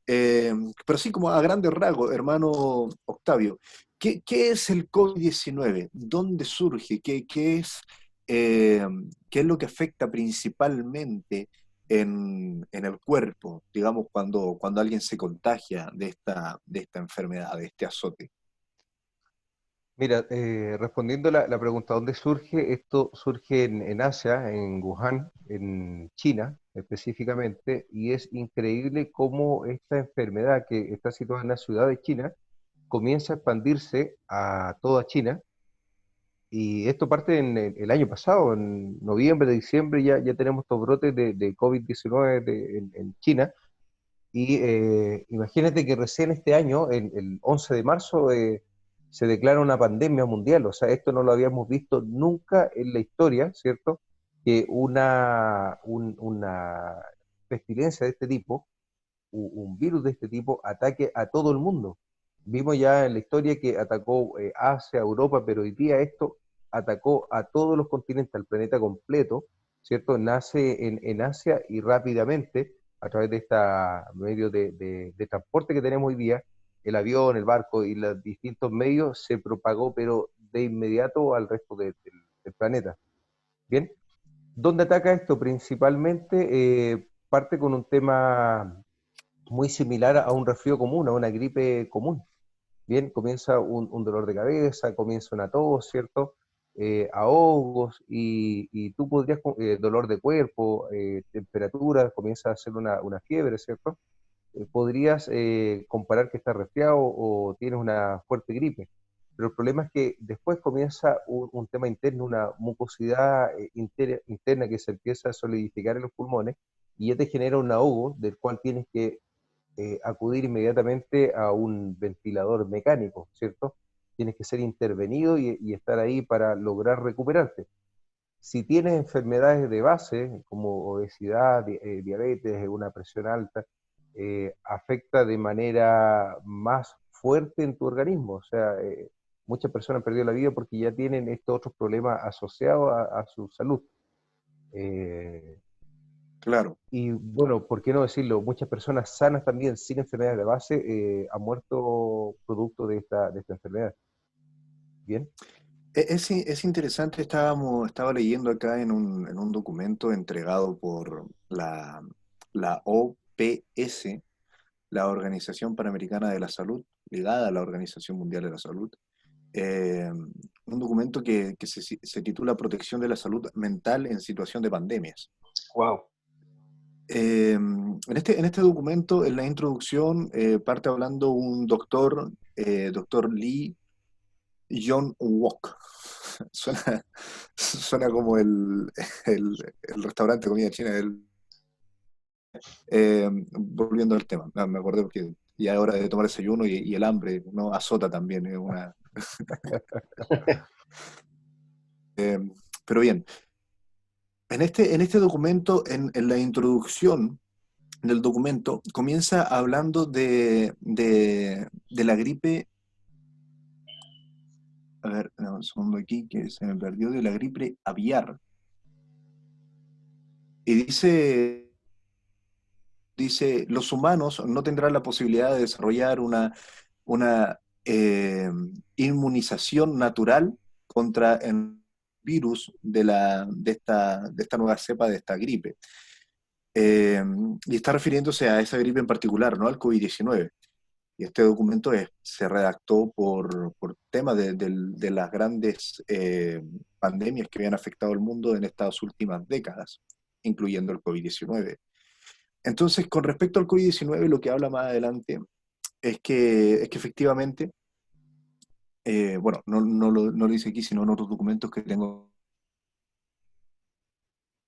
Speaker 1: Pero sí, como a grandes rasgos, hermano Octavio, ¿qué es el COVID-19? ¿Dónde surge? Eh, ¿Qué es lo que afecta principalmente en el cuerpo, digamos, cuando alguien se contagia de esta enfermedad, de este azote?
Speaker 3: Mira, respondiendo la pregunta, ¿dónde surge? Esto surge en Asia, en Wuhan, en China específicamente, y es increíble cómo esta enfermedad que está situada en la ciudad de China comienza a expandirse a toda China, y esto parte en el año pasado, en noviembre, diciembre, ya tenemos estos brotes de COVID-19 en China, y imagínate que recién este año, el 11 de marzo, se declara una pandemia mundial. O sea, esto no lo habíamos visto nunca en la historia, ¿cierto? Que una pestilencia de este tipo, un virus de este tipo, ataque a todo el mundo. Vimos ya en la historia que atacó Asia, Europa, pero hoy día esto atacó a todos los continentes, al planeta completo, ¿cierto? Nace en Asia y rápidamente a través de este medio de transporte que tenemos hoy día, el avión, el barco y los distintos medios, se propagó, pero de inmediato al resto del planeta. Bien, ¿dónde ataca esto? Principalmente parte con un tema muy similar a un resfrío común, a una gripe común. Bien, comienza un dolor de cabeza, comienza una tos, ¿cierto? Ahogos y tú podrías, dolor de cuerpo, temperatura, comienza a hacer una fiebre, ¿cierto? Podrías comparar que estás resfriado o tienes una fuerte gripe. Pero el problema es que después comienza un tema interno, una mucosidad interna que se empieza a solidificar en los pulmones y ya te genera un ahogo del cual tienes que acudir inmediatamente a un ventilador mecánico, ¿cierto? Tienes que ser intervenido y estar ahí para lograr recuperarte. Si tienes enfermedades de base, como obesidad, diabetes, una presión alta, afecta de manera más fuerte en tu organismo. O sea, muchas personas han perdido la vida porque ya tienen estos otros problemas asociados a su salud. Eh,
Speaker 1: Claro.
Speaker 3: y bueno, ¿por qué no decirlo? Muchas personas sanas también, sin enfermedades de base, han muerto producto de esta enfermedad. Bien.
Speaker 1: Es interesante, estaba leyendo acá en un documento entregado por la OPS, la Organización Panamericana de la Salud, ligada a la Organización Mundial de la Salud, eh, un documento que se titula Protección de la Salud Mental en Situación de Pandemias.
Speaker 2: Wow.
Speaker 1: En este documento, en la introducción, parte hablando un doctor Lee John Wok. Suena como el restaurante de comida china. Volviendo al tema, me acordé porque ya es hora de tomar desayuno y el hambre no azota también. Eh, pero bien, en este documento, en la introducción del documento, comienza hablando de la gripe. A ver, dame un segundo aquí que se me perdió, de la gripe aviar. Y dice, los humanos no tendrán la posibilidad de desarrollar una inmunización natural contra el virus de esta nueva cepa de esta gripe. Y está refiriéndose a esa gripe en particular, no al COVID-19. Y este documento se redactó por temas de las grandes pandemias que habían afectado al mundo en estas últimas décadas, incluyendo el COVID-19. Entonces, con respecto al COVID-19, lo que habla más adelante es que efectivamente, bueno, no lo dice aquí, sino en otros documentos que tengo,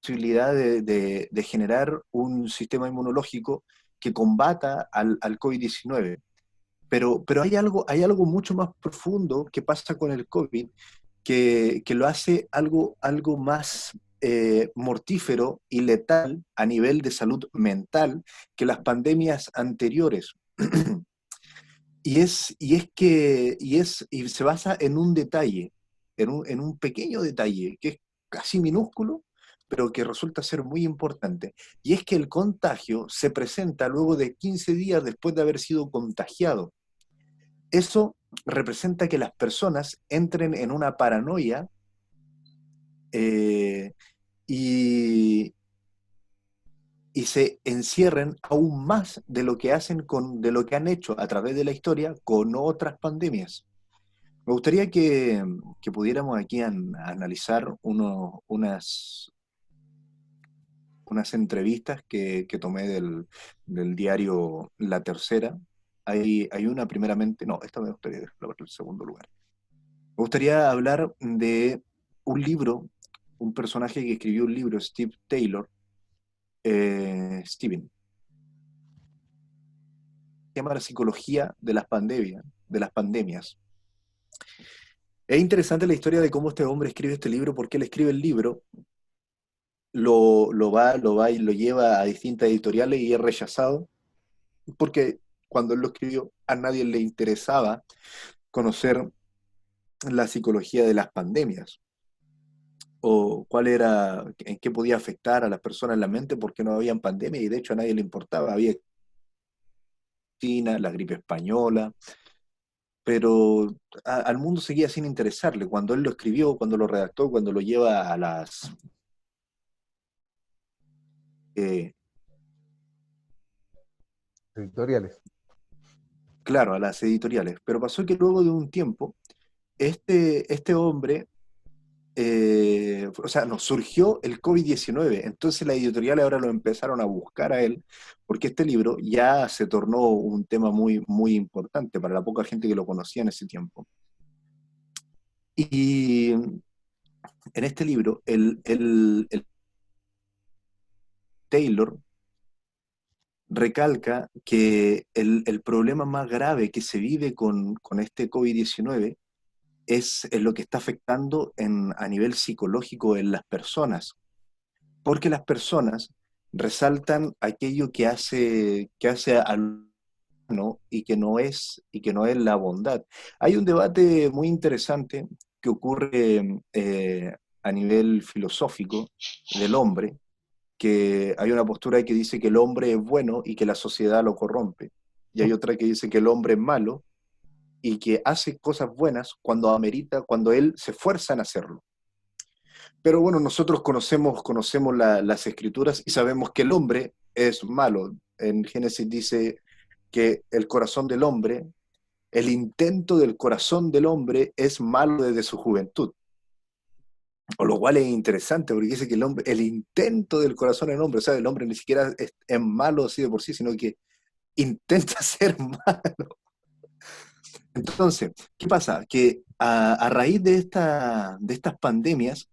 Speaker 1: posibilidad de generar un sistema inmunológico que combata al COVID-19. Pero hay algo mucho más profundo que pasa con el COVID que lo hace algo más mortífero y letal a nivel de salud mental que las pandemias anteriores. Y se basa en un detalle, en un pequeño detalle, que es casi minúsculo, pero que resulta ser muy importante. Y es que el contagio se presenta luego de 15 días después de haber sido contagiado. Eso representa que las personas entren en una paranoia eh, y, y se encierren aún más de lo que han hecho a través de la historia con otras pandemias. Me gustaría que pudiéramos aquí analizar unas entrevistas que tomé del diario La Tercera. Hay una primeramente, no, esta me gustaría dejarla para el segundo lugar. Me gustaría hablar de un libro, un personaje que escribió un libro, Steve Taylor, Steven, se llama La psicología de las pandemias. Es interesante la historia de cómo este hombre escribe este libro, porque él escribe el libro, lo va y lo lleva a distintas editoriales y es rechazado, porque cuando él lo escribió a nadie le interesaba conocer la psicología de las pandemias. o cuál era, en qué podía afectar a las personas en la mente, porque no había pandemia y de hecho a nadie le importaba. Había China, la gripe española, pero al mundo seguía sin interesarle. Cuando él lo escribió, cuando lo redactó, cuando lo lleva a eh,
Speaker 3: Editoriales.
Speaker 1: claro, a las editoriales. Pero pasó que luego de un tiempo, este hombre, o sea, nos surgió el COVID-19, entonces las editoriales ahora lo empezaron a buscar a él, porque este libro ya se tornó un tema muy, muy importante para la poca gente que lo conocía en ese tiempo. Y en este libro, el Taylor recalca que el problema más grave que se vive con este COVID-19 es lo que está afectando a nivel psicológico en las personas, porque las personas resaltan aquello que hace al humano y que no es la bondad. Hay un debate muy interesante que ocurre a nivel filosófico del hombre, que hay una postura que dice que el hombre es bueno y que la sociedad lo corrompe, y hay otra que dice que el hombre es malo y que hace cosas buenas cuando amerita, cuando él se esfuerza en hacerlo. Pero bueno, nosotros conocemos las escrituras y sabemos que el hombre es malo. En Génesis dice que el corazón del hombre, el intento del corazón del hombre es malo desde su juventud. O lo cual es interesante porque dice que el intento del corazón del hombre, o sea, el hombre ni siquiera es malo así de por sí, sino que intenta ser malo. Entonces, ¿qué pasa? Que a raíz de estas pandemias,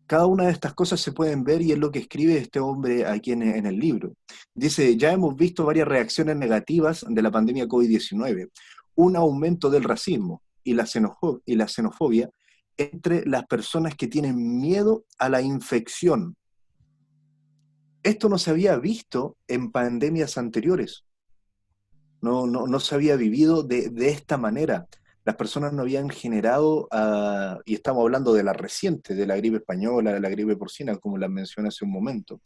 Speaker 1: cada una de estas cosas se pueden ver y es lo que escribe este hombre aquí en el libro. Dice, ya hemos visto varias reacciones negativas de la pandemia COVID-19, un aumento del racismo y la xenofobia entre las personas que tienen miedo a la infección. Esto no se había visto en pandemias anteriores. No se había vivido de esta manera. Las personas no habían generado, y estamos hablando de la reciente, de la gripe española, de la gripe porcina, como la mencioné hace un momento.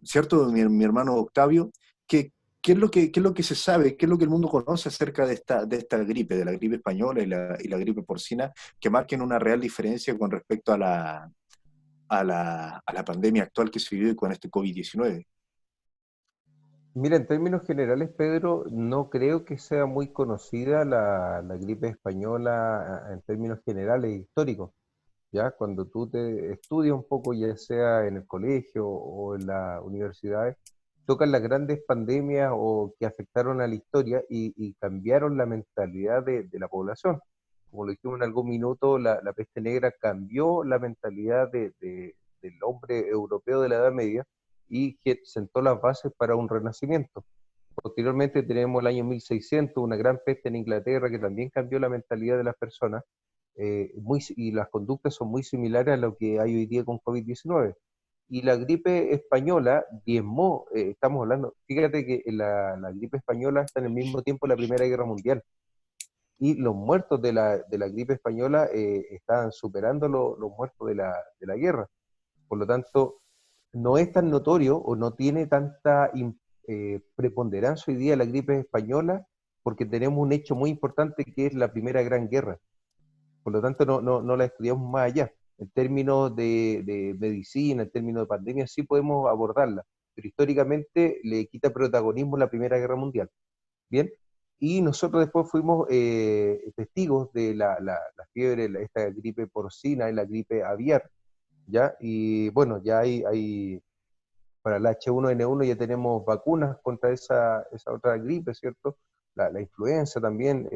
Speaker 1: ¿Cierto, mi hermano Octavio? ¿Qué es lo que se sabe, qué es lo que el mundo conoce acerca de esta gripe, de la gripe española y la gripe porcina, que marquen una real diferencia con respecto a la pandemia actual que se vive con este COVID-19?
Speaker 3: Mira, en términos generales, Pedro, no creo que sea muy conocida la gripe española en términos generales e históricos. ¿Ya? Cuando tú te estudias un poco, ya sea en el colegio o en las universidades, tocan las grandes pandemias o que afectaron a la historia y cambiaron la mentalidad de la población. Como lo dijimos en algún minuto, la peste negra cambió la mentalidad del hombre europeo de la Edad Media y que sentó las bases para un renacimiento. Posteriormente tenemos el año 1600, una gran peste en Inglaterra que también cambió la mentalidad de las personas, y las conductas son muy similares a lo que hay hoy día con COVID-19. Y la gripe española diezmó, estamos hablando, fíjate que la gripe española está en el mismo tiempo de la Primera Guerra Mundial, y los muertos de la gripe española estaban superando los muertos de la guerra. Por lo tanto, no es tan notorio o no tiene tanta preponderancia hoy día la gripe española porque tenemos un hecho muy importante que es la Primera Gran Guerra. Por lo tanto, no la estudiamos más allá. En términos de medicina, en términos de pandemia, sí podemos abordarla, pero históricamente le quita protagonismo la Primera Guerra Mundial. Bien, y nosotros después fuimos testigos de la fiebre, esta gripe porcina y la gripe aviar, ¿ya? Y bueno, ya hay para la H1N1 ya tenemos vacunas contra esa otra gripe, ¿cierto? La influenza también,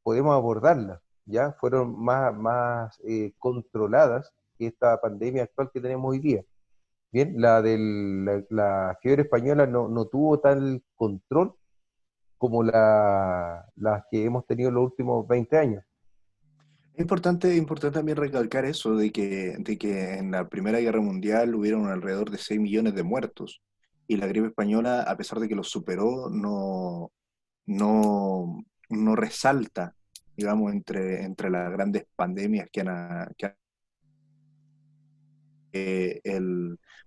Speaker 3: podemos abordarla, ¿ya? Fueron más controladas que esta pandemia actual que tenemos hoy día. Bien, la fiebre española no tuvo tal control como las que hemos tenido en los últimos 20 años.
Speaker 1: Es importante también recalcar eso, de que en la Primera Guerra Mundial hubieron alrededor de 6 millones de muertos, y la gripe española, a pesar de que lo superó, no resalta, digamos, entre las grandes pandemias que han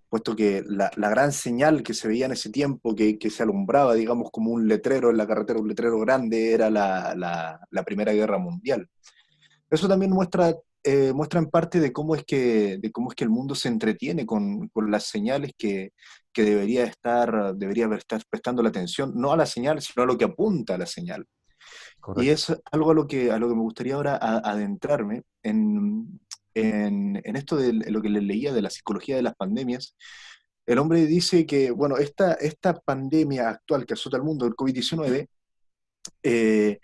Speaker 1: puesto que la gran señal que se veía en ese tiempo, que se alumbraba, digamos, como un letrero en la carretera, un letrero grande, era la Primera Guerra Mundial. Eso también muestra en parte de cómo es que el mundo se entretiene con las señales que debería estar prestando la atención, no a la señal, sino a lo que apunta a la señal. Y
Speaker 3: Correcto.
Speaker 1: es algo a lo que me gustaría ahora adentrarme en esto de lo que les leía de la psicología de las pandemias. El hombre dice que, bueno, esta pandemia actual que azota al mundo, el COVID-19, eh,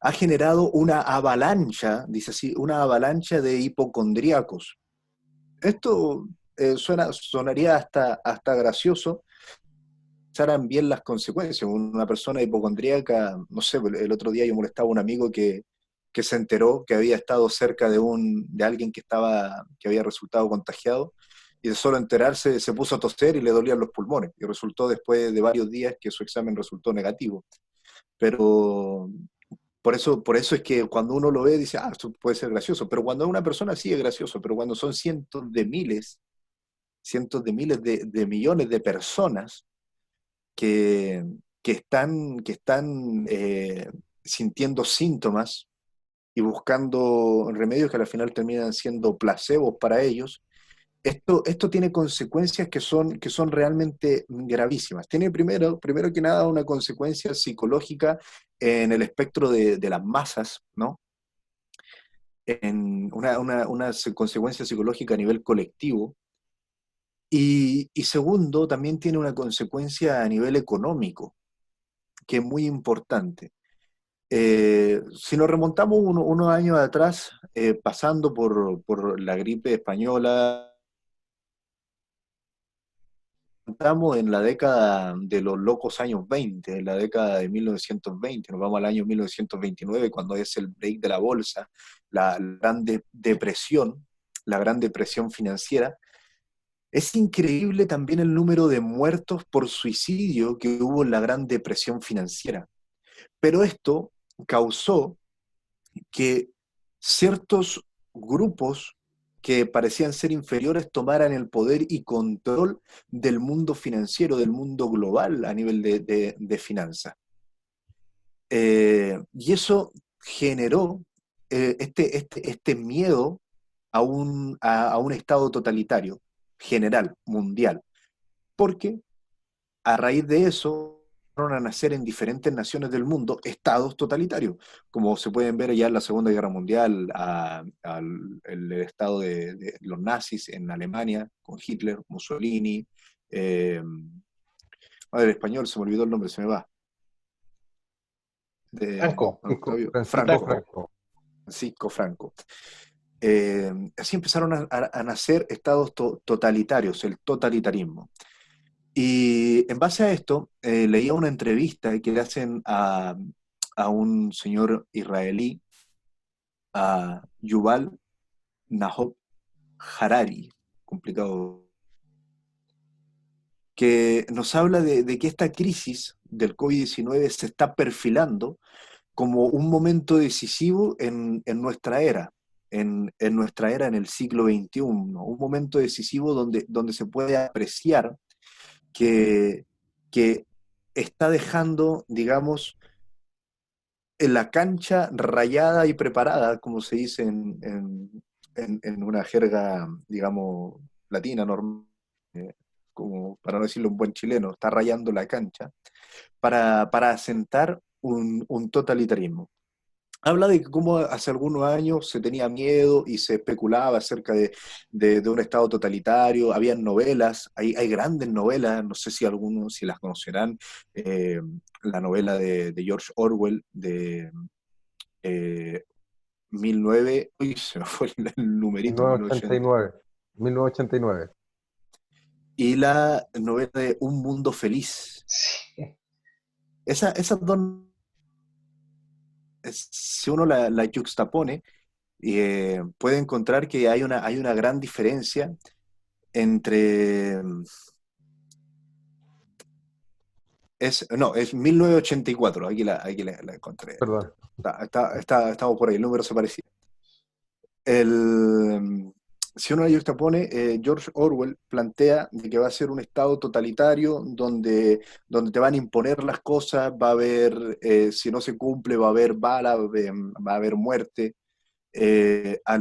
Speaker 1: ha generado una avalancha, dice así, una avalancha de hipocondríacos. Esto sonaría hasta gracioso, pensaran bien las consecuencias. Una persona hipocondríaca, no sé, el otro día yo molestaba a un amigo que se enteró que había estado cerca de alguien que había resultado contagiado, y de solo enterarse se puso a toser y le dolían los pulmones, y resultó después de varios días que su examen resultó negativo. Pero por eso es que cuando uno lo ve dice, esto puede ser gracioso, pero cuando es una persona sí es gracioso, pero cuando son cientos de miles de millones de personas que, que están sintiendo síntomas y buscando remedios que al final terminan siendo placebos para ellos, esto tiene consecuencias que son realmente gravísimas. Tiene primero que nada una consecuencia psicológica en el espectro de las masas, ¿no? En una consecuencia psicológica a nivel colectivo. Y segundo, también tiene una consecuencia a nivel económico, que es muy importante. Si nos remontamos unos años atrás, pasando por la gripe española, estamos en la década de los locos años 20, en la década de 1920, nos vamos al año 1929, cuando es el break de la bolsa, la Gran Depresión, la Gran Depresión financiera. Es increíble también el número de muertos por suicidio que hubo en la Gran Depresión financiera. Pero esto causó que ciertos grupos que parecían ser inferiores tomaran el poder y control del mundo financiero, del mundo global a nivel de finanzas. Y eso generó este miedo a un estado totalitario, general, mundial, porque a raíz de eso fueron a nacer en diferentes naciones del mundo estados totalitarios, como se pueden ver ya en la Segunda Guerra Mundial, el estado de los nazis en Alemania, con Hitler, Mussolini, eh, el español, se me olvidó el nombre, se me va, de
Speaker 2: Franco.
Speaker 1: Octavio
Speaker 3: Francisco
Speaker 1: Franco,
Speaker 3: Franco.
Speaker 1: Francisco Franco. Así empezaron a nacer estados totalitarios, el totalitarismo. Y en base a esto, leía una entrevista que le hacen a un señor israelí, a Yuval Nahop Harari, complicado, que nos habla de que esta crisis del COVID-19 se está perfilando como un momento decisivo en nuestra era, en nuestra era en el siglo XXI, ¿no? Un momento decisivo donde se puede apreciar que, que está dejando, digamos, en la cancha rayada y preparada, como se dice en una jerga, digamos, latina, normal, como para no decirlo un buen chileno, está rayando la cancha para asentar un totalitarismo. Habla de cómo hace algunos años se tenía miedo y se especulaba acerca de un estado totalitario, habían novelas, hay grandes novelas, no sé si las conocerán, eh, la novela de George Orwell de 19, uy, se me fue el numerito, 1980,
Speaker 3: 1989. 1989.
Speaker 1: y la novela de Un Mundo Feliz.
Speaker 2: Sí.
Speaker 1: Esas dos, si uno la juxtapone, puede encontrar que hay una gran diferencia entre... No, es 1984, aquí la encontré.
Speaker 3: Perdón.
Speaker 1: Estamos por ahí, el número se parecía. El, si uno de pone, George Orwell plantea de que va a ser un estado totalitario donde te van a imponer las cosas, va a haber, si no se cumple, va a haber bala, va a haber muerte, al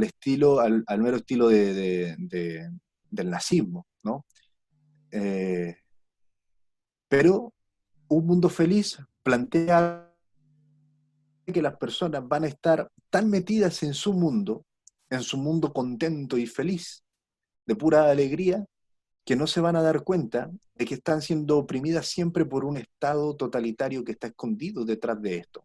Speaker 1: mero estilo del nazismo, ¿no? Eh, pero un mundo feliz plantea que las personas van a estar tan metidas en su mundo contento y feliz, de pura alegría, que no se van a dar cuenta de que están siendo oprimidas siempre por un Estado totalitario que está escondido detrás de esto.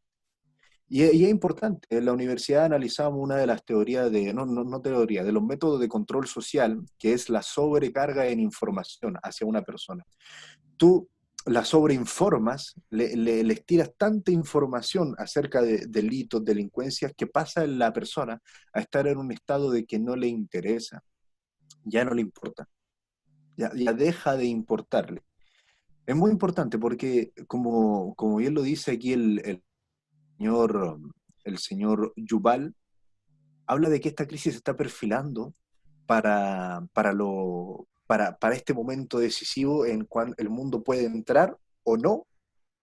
Speaker 1: Y es importante, en la universidad analizamos una de las teorías no teoría, de los métodos de control social, que es la sobrecarga en información hacia una persona. Tú la sobreinformas, les tiras tanta información acerca de delitos, delincuencias, que pasa en la persona a estar en un estado de que no le interesa, ya no le importa, ya deja de importarle. Es muy importante porque, como bien lo dice aquí señor, el señor Yuval, habla de que esta crisis se está perfilando para este momento decisivo en cual el mundo puede entrar o no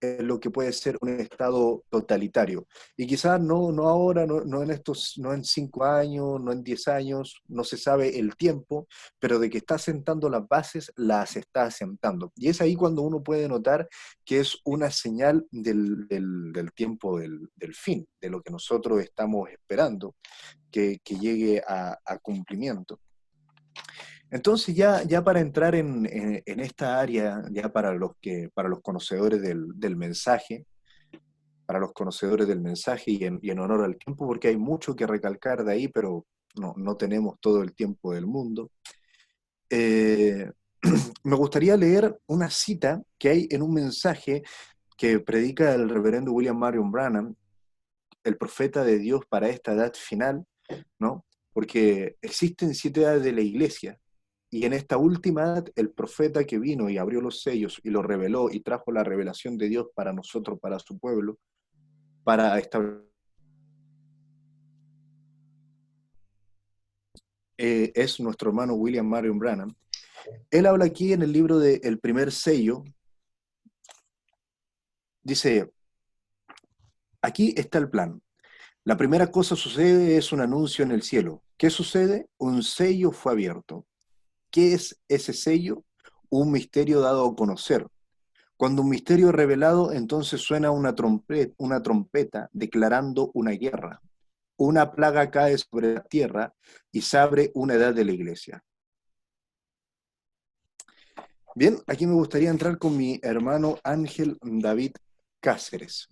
Speaker 1: en lo que puede ser un estado totalitario. Y quizás no ahora, no en 5 años, no en 10 años, no se sabe el tiempo, pero de que está sentando las bases, las está asentando. Y es ahí cuando uno puede notar que es una señal del tiempo del fin, de lo que nosotros estamos esperando que llegue a cumplimiento. Entonces ya para entrar en esta área, ya para los conocedores del mensaje, para los conocedores del mensaje y en honor al tiempo, porque hay mucho que recalcar de ahí, pero no tenemos todo el tiempo del mundo. Eh, Me gustaría leer una cita que hay en un mensaje que predica el reverendo William Marion Branham, el profeta de Dios para esta edad final, ¿no? Porque existen 7 edades de la iglesia, y en esta última edad, el profeta que vino y abrió los sellos y lo reveló y trajo la revelación de Dios para nosotros, para su pueblo, para establecer, es nuestro hermano William Marion Branham. Él habla aquí en el libro de El primer sello, dice, aquí está el plan. La primera cosa sucede es un anuncio en el cielo. ¿Qué sucede? Un sello fue abierto. ¿Qué es ese sello? Un misterio dado a conocer. Cuando un misterio es revelado, entonces suena una trompeta declarando una guerra. Una plaga cae sobre la tierra y se abre una edad de la iglesia. Bien, aquí me gustaría entrar con mi hermano Ángel David Cáceres.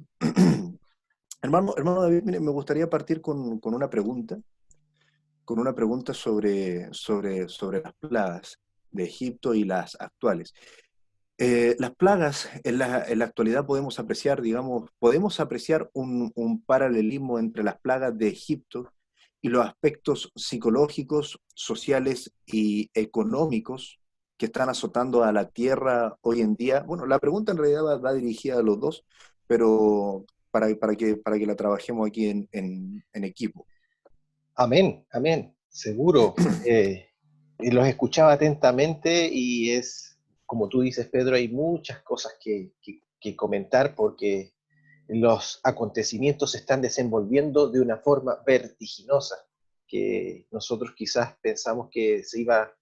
Speaker 1: hermano David, mire, me gustaría partir con una pregunta sobre las plagas de Egipto y las actuales. Las plagas en la actualidad podemos apreciar, un paralelismo entre las plagas de Egipto y los aspectos psicológicos, sociales y económicos que están azotando a la tierra hoy en día. Bueno, la pregunta en realidad va dirigida a los dos, pero para que la trabajemos aquí en equipo.
Speaker 2: Amén, amén, seguro. Y los escuchaba atentamente y es, como tú dices, Pedro, hay muchas cosas que comentar porque los acontecimientos se están desenvolviendo de una forma vertiginosa, que nosotros quizás pensamos que iba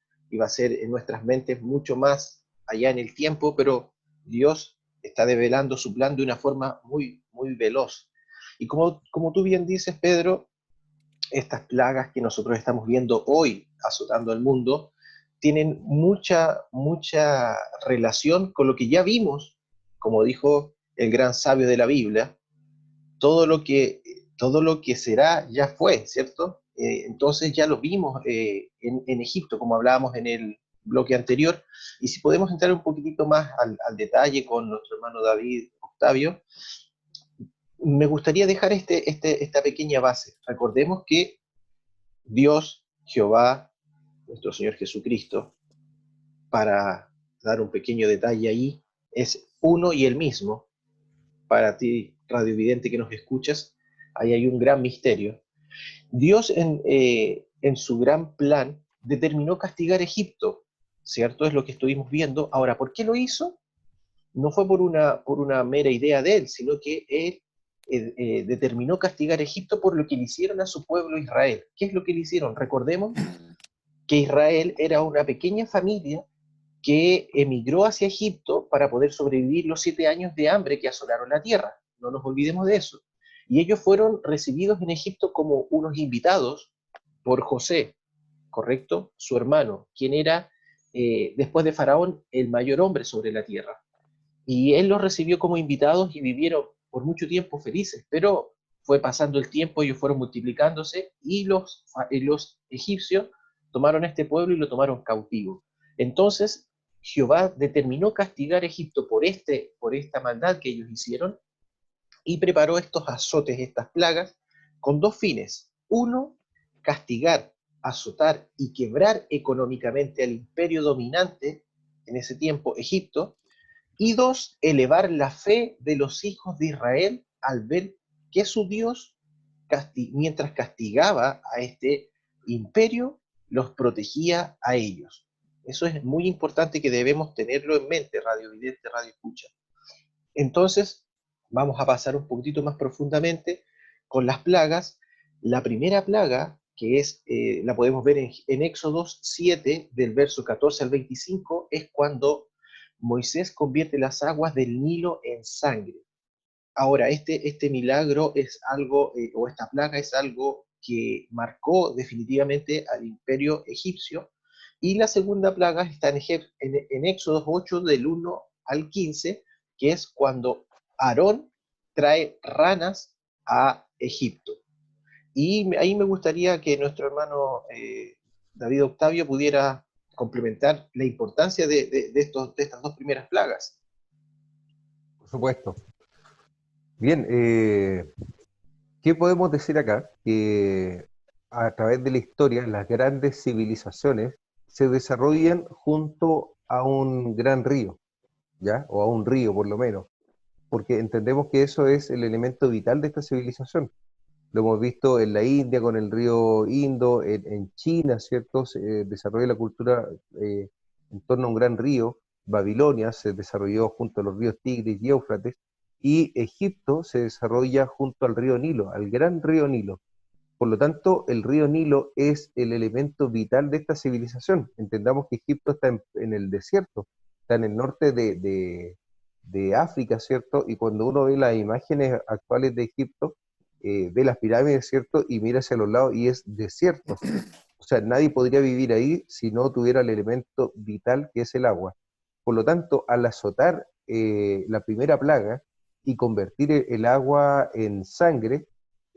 Speaker 2: a ser en nuestras mentes mucho más allá en el tiempo, pero Dios está develando su plan de una forma muy, muy veloz. Y como tú bien dices, Pedro, estas plagas que nosotros estamos viendo hoy azotando al mundo tienen mucha relación con lo que ya vimos, como dijo el gran sabio de la Biblia, todo lo que, todo lo que será ya fue, ¿cierto? Entonces ya lo vimos en Egipto, como hablábamos en el bloque anterior, y si podemos entrar un poquitito más al detalle con nuestro hermano David Octavio, me gustaría dejar esta pequeña base. Recordemos que Dios, Jehová, nuestro Señor Jesucristo, para dar un pequeño detalle ahí, es uno y el mismo. Para ti, radiovidente que nos escuchas, ahí hay un gran misterio. Dios en su gran plan determinó castigar a Egipto, ¿cierto? Es lo que estuvimos viendo. Ahora, ¿por qué lo hizo? No fue por una mera idea de él, sino que él determinó castigar a Egipto por lo que le hicieron a su pueblo Israel. ¿Qué es lo que le hicieron? Recordemos que Israel era una pequeña familia que emigró hacia Egipto para poder sobrevivir los 7 años de hambre que asolaron la tierra. No nos olvidemos de eso. Y ellos fueron recibidos en Egipto como unos invitados por José, ¿correcto? Su hermano, quien era, después de Faraón, el mayor hombre sobre la tierra. Y él los recibió como invitados y vivieron por mucho tiempo felices, pero fue pasando el tiempo, ellos fueron multiplicándose y los egipcios tomaron a este pueblo y lo tomaron cautivo. Entonces, Jehová determinó castigar a Egipto por esta maldad que ellos hicieron y preparó estos azotes, estas plagas, con dos fines. Uno, castigar, azotar y quebrar económicamente al imperio dominante en ese tiempo, Egipto, y dos, elevar la fe de los hijos de Israel al ver que su Dios, mientras castigaba a este imperio, los protegía a ellos. Eso es muy importante que debemos tenerlo en mente, radio vidente, radio escucha. Entonces, vamos a pasar un poquitito más profundamente con las plagas. La primera plaga, que es, la podemos ver en Éxodo 7, del verso 14 al 25, es cuando Moisés convierte las aguas del Nilo en sangre. Ahora, este milagro es algo, o esta plaga es algo que marcó definitivamente al imperio egipcio, y la segunda plaga está en Éxodo 8, del 1 al 15, que es cuando Aarón trae ranas a Egipto. Y ahí me gustaría que nuestro hermano David Octavio pudiera complementar la importancia de estas dos primeras plagas.
Speaker 3: Por supuesto. Bien, ¿qué podemos decir acá? Que a través de la historia, las grandes civilizaciones se desarrollan junto a un gran río, ¿ya? O a un río, por lo menos, porque entendemos que eso es el elemento vital de esta civilización. Lo hemos visto en la India con el río Indo, en China, ¿cierto? Se desarrolla la cultura en torno a un gran río. Babilonia se desarrolló junto a los ríos Tigris y Éufrates, y Egipto se desarrolla junto al río Nilo, al gran río Nilo. Por lo tanto, el río Nilo es el elemento vital de esta civilización. Entendamos que Egipto está en el desierto, está en el norte de África, ¿cierto? Y cuando uno ve las imágenes actuales de Egipto, ve las pirámides, ¿cierto? Y mira hacia los lados y es desierto. O sea, nadie podría vivir ahí si no tuviera el elemento vital que es el agua. Por lo tanto, al azotar la primera plaga y convertir el agua en sangre,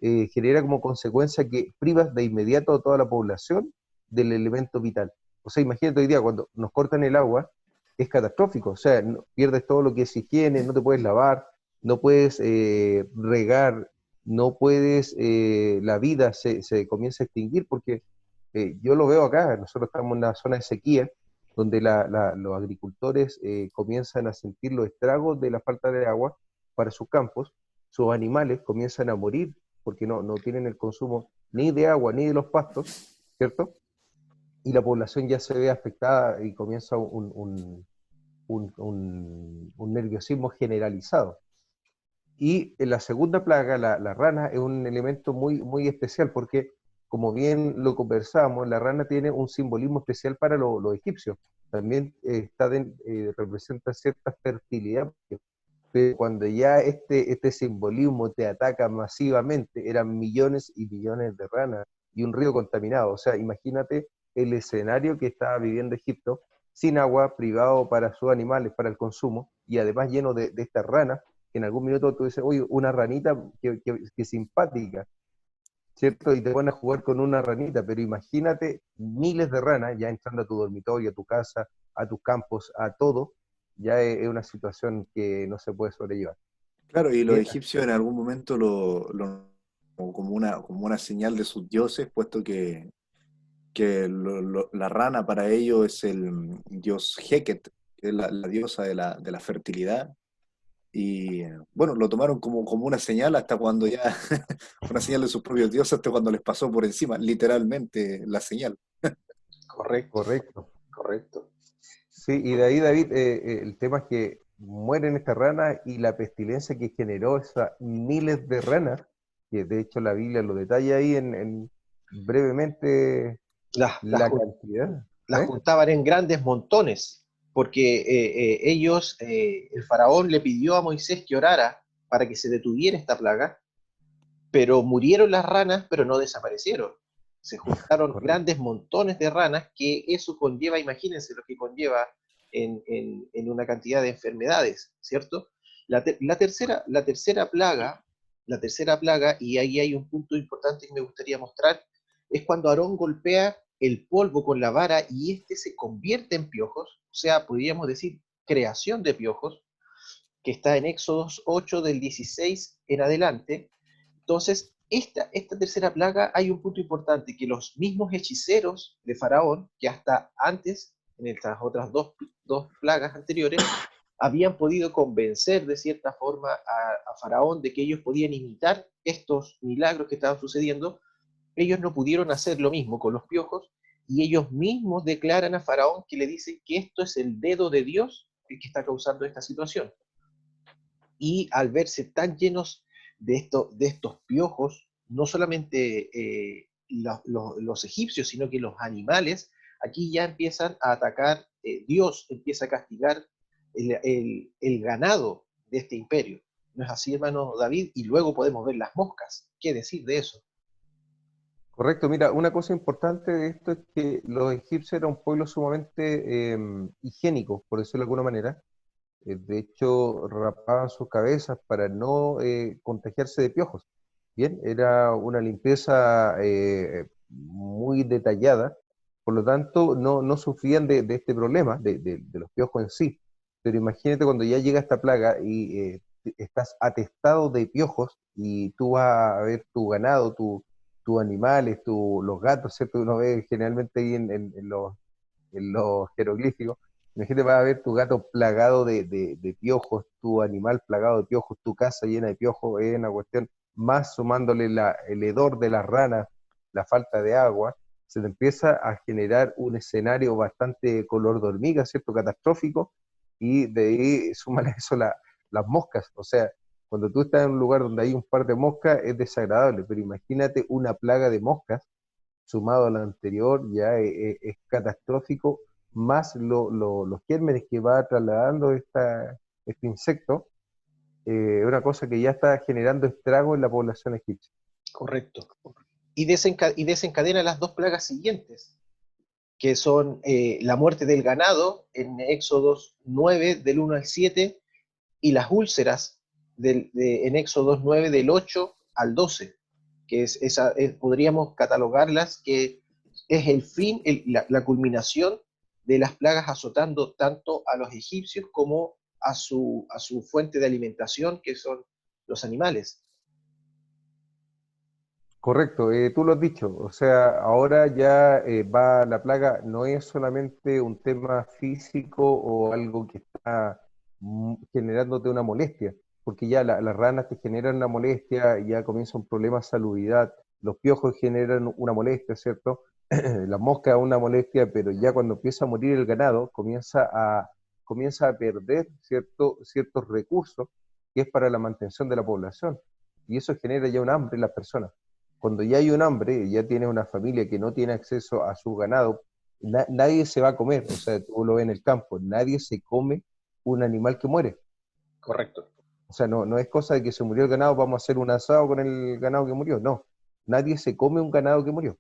Speaker 3: genera como consecuencia que privas de inmediato a toda la población del elemento vital. O sea, imagínate hoy día cuando nos cortan el agua, es catastrófico. O sea, pierdes todo lo que es higiene, no te puedes lavar, no puedes regar, no puedes, la vida se comienza a extinguir porque yo lo veo acá, nosotros estamos en una zona de sequía, donde los agricultores comienzan a sentir los estragos de la falta de agua para sus campos, sus animales comienzan a morir porque no tienen el consumo ni de agua ni de los pastos, ¿cierto? Y la población ya se ve afectada y comienza un nerviosismo generalizado. Y en la segunda plaga, la rana, es un elemento muy, muy especial porque, como bien lo conversamos, la rana tiene un simbolismo especial para los egipcios. También representa cierta fertilidad, pero cuando ya este simbolismo te ataca masivamente, eran millones y millones de ranas y un río contaminado. O sea, imagínate el escenario que estaba viviendo Egipto, sin agua, privado para sus animales, para el consumo, y además lleno de estas ranas, que en algún minuto tú dices, oye, una ranita que simpática, ¿cierto? Y te van a jugar con una ranita, pero imagínate miles de ranas ya entrando a tu dormitorio, a tu casa, a tus campos, a todo, ya es una situación que no se puede sobrellevar.
Speaker 1: Claro, y los
Speaker 3: Bien,
Speaker 1: egipcios en algún momento como una señal de sus dioses, puesto que la rana para ellos es el dios Heket, que es la diosa de la fertilidad. Y bueno, lo tomaron como una señal hasta cuando ya, una señal de sus propios dioses, hasta cuando les pasó por encima, literalmente la señal.
Speaker 2: Correcto,
Speaker 3: Correcto.
Speaker 2: correcto.
Speaker 3: Sí, y de ahí, David, el tema es que mueren estas ranas y la pestilencia que generó esas miles de ranas, que de hecho la Biblia lo detalla ahí en brevemente
Speaker 2: Las, las,
Speaker 3: la cantidad.
Speaker 2: las
Speaker 3: ¿Eh?
Speaker 2: juntaban en grandes montones, porque el faraón le pidió a Moisés que orara para que se detuviera esta plaga, pero murieron las ranas, pero no desaparecieron. Se juntaron
Speaker 3: Correcto.
Speaker 2: grandes montones de ranas, que eso conlleva, imagínense lo que conlleva en una cantidad de enfermedades, ¿cierto? La tercera plaga, y ahí hay un punto importante que me gustaría mostrar, es cuando Aarón golpea el polvo con la vara y este se convierte en piojos, o sea, podríamos decir creación de piojos, que está en Éxodos 8 del 16 en adelante. Entonces, esta tercera plaga, hay un punto importante, que los mismos hechiceros de Faraón, que hasta antes, en estas otras dos plagas anteriores, habían podido convencer de cierta forma a Faraón de que ellos podían imitar estos milagros que estaban sucediendo. Ellos no pudieron hacer lo mismo con los piojos, y ellos mismos declaran a Faraón, que le dicen que esto es el dedo de Dios el que está causando esta situación. Y al verse tan llenos de estos piojos, no solamente los egipcios, sino que los animales, aquí ya empiezan a atacar, Dios empieza a castigar el ganado de este imperio. ¿No es así, hermano David? Y luego podemos ver las moscas. ¿Qué decir de eso?
Speaker 3: Correcto, mira, una cosa importante de esto es que los egipcios eran un pueblo sumamente higiénico, por decirlo de alguna manera. De hecho, rapaban sus cabezas para no contagiarse de piojos. Bien, era una limpieza muy detallada, por lo tanto, no sufrían de este problema, de los piojos en sí. Pero imagínate cuando ya llega esta plaga y estás atestado de piojos y tú vas a ver tu ganado, tus animales, los gatos, ¿cierto? Uno ve generalmente ahí en los jeroglíficos. Imagínate, vas a ver tu gato plagado de piojos, tu animal plagado de piojos, tu casa llena de piojos, es una cuestión más sumándole el hedor de las ranas, la falta de agua, se te empieza a generar un escenario bastante color de hormiga, ¿cierto? Catastrófico, y de ahí súmale a eso las moscas, o sea, cuando tú estás en un lugar donde hay un par de moscas es desagradable, pero imagínate una plaga de moscas sumado a lo anterior, ya es catastrófico, más los gérmenes que va trasladando este insecto, una cosa que ya está generando estragos en la población egipcia.
Speaker 2: Correcto. Y desencadena las dos plagas siguientes, que son la muerte del ganado en Éxodos 9 del 1 al 7, y las úlceras en Éxodos 9 del 8 al 12, que podríamos catalogarlas que es el fin, la culminación de las plagas azotando tanto a los egipcios como a su fuente de alimentación, que son los animales.
Speaker 3: Correcto, tú lo has dicho, o sea, ahora ya va la plaga, no es solamente un tema físico o algo que está generándote una molestia, porque ya las ranas te generan una molestia, ya comienza un problema de salubridad, los piojos generan una molestia, ¿cierto? Las moscas una molestia, pero ya cuando empieza a morir el ganado, comienza a perder ciertos recursos que es para la mantención de la población, y eso genera ya un hambre en las personas. Cuando ya hay un hambre, ya tienes una familia que no tiene acceso a su ganado, nadie se va a comer, o sea, tú lo ves en el campo, nadie se come un animal que muere.
Speaker 2: Correcto.
Speaker 3: O sea, no es cosa de que se murió el ganado, vamos a hacer un asado con el ganado que murió, no. Nadie se come un ganado que murió.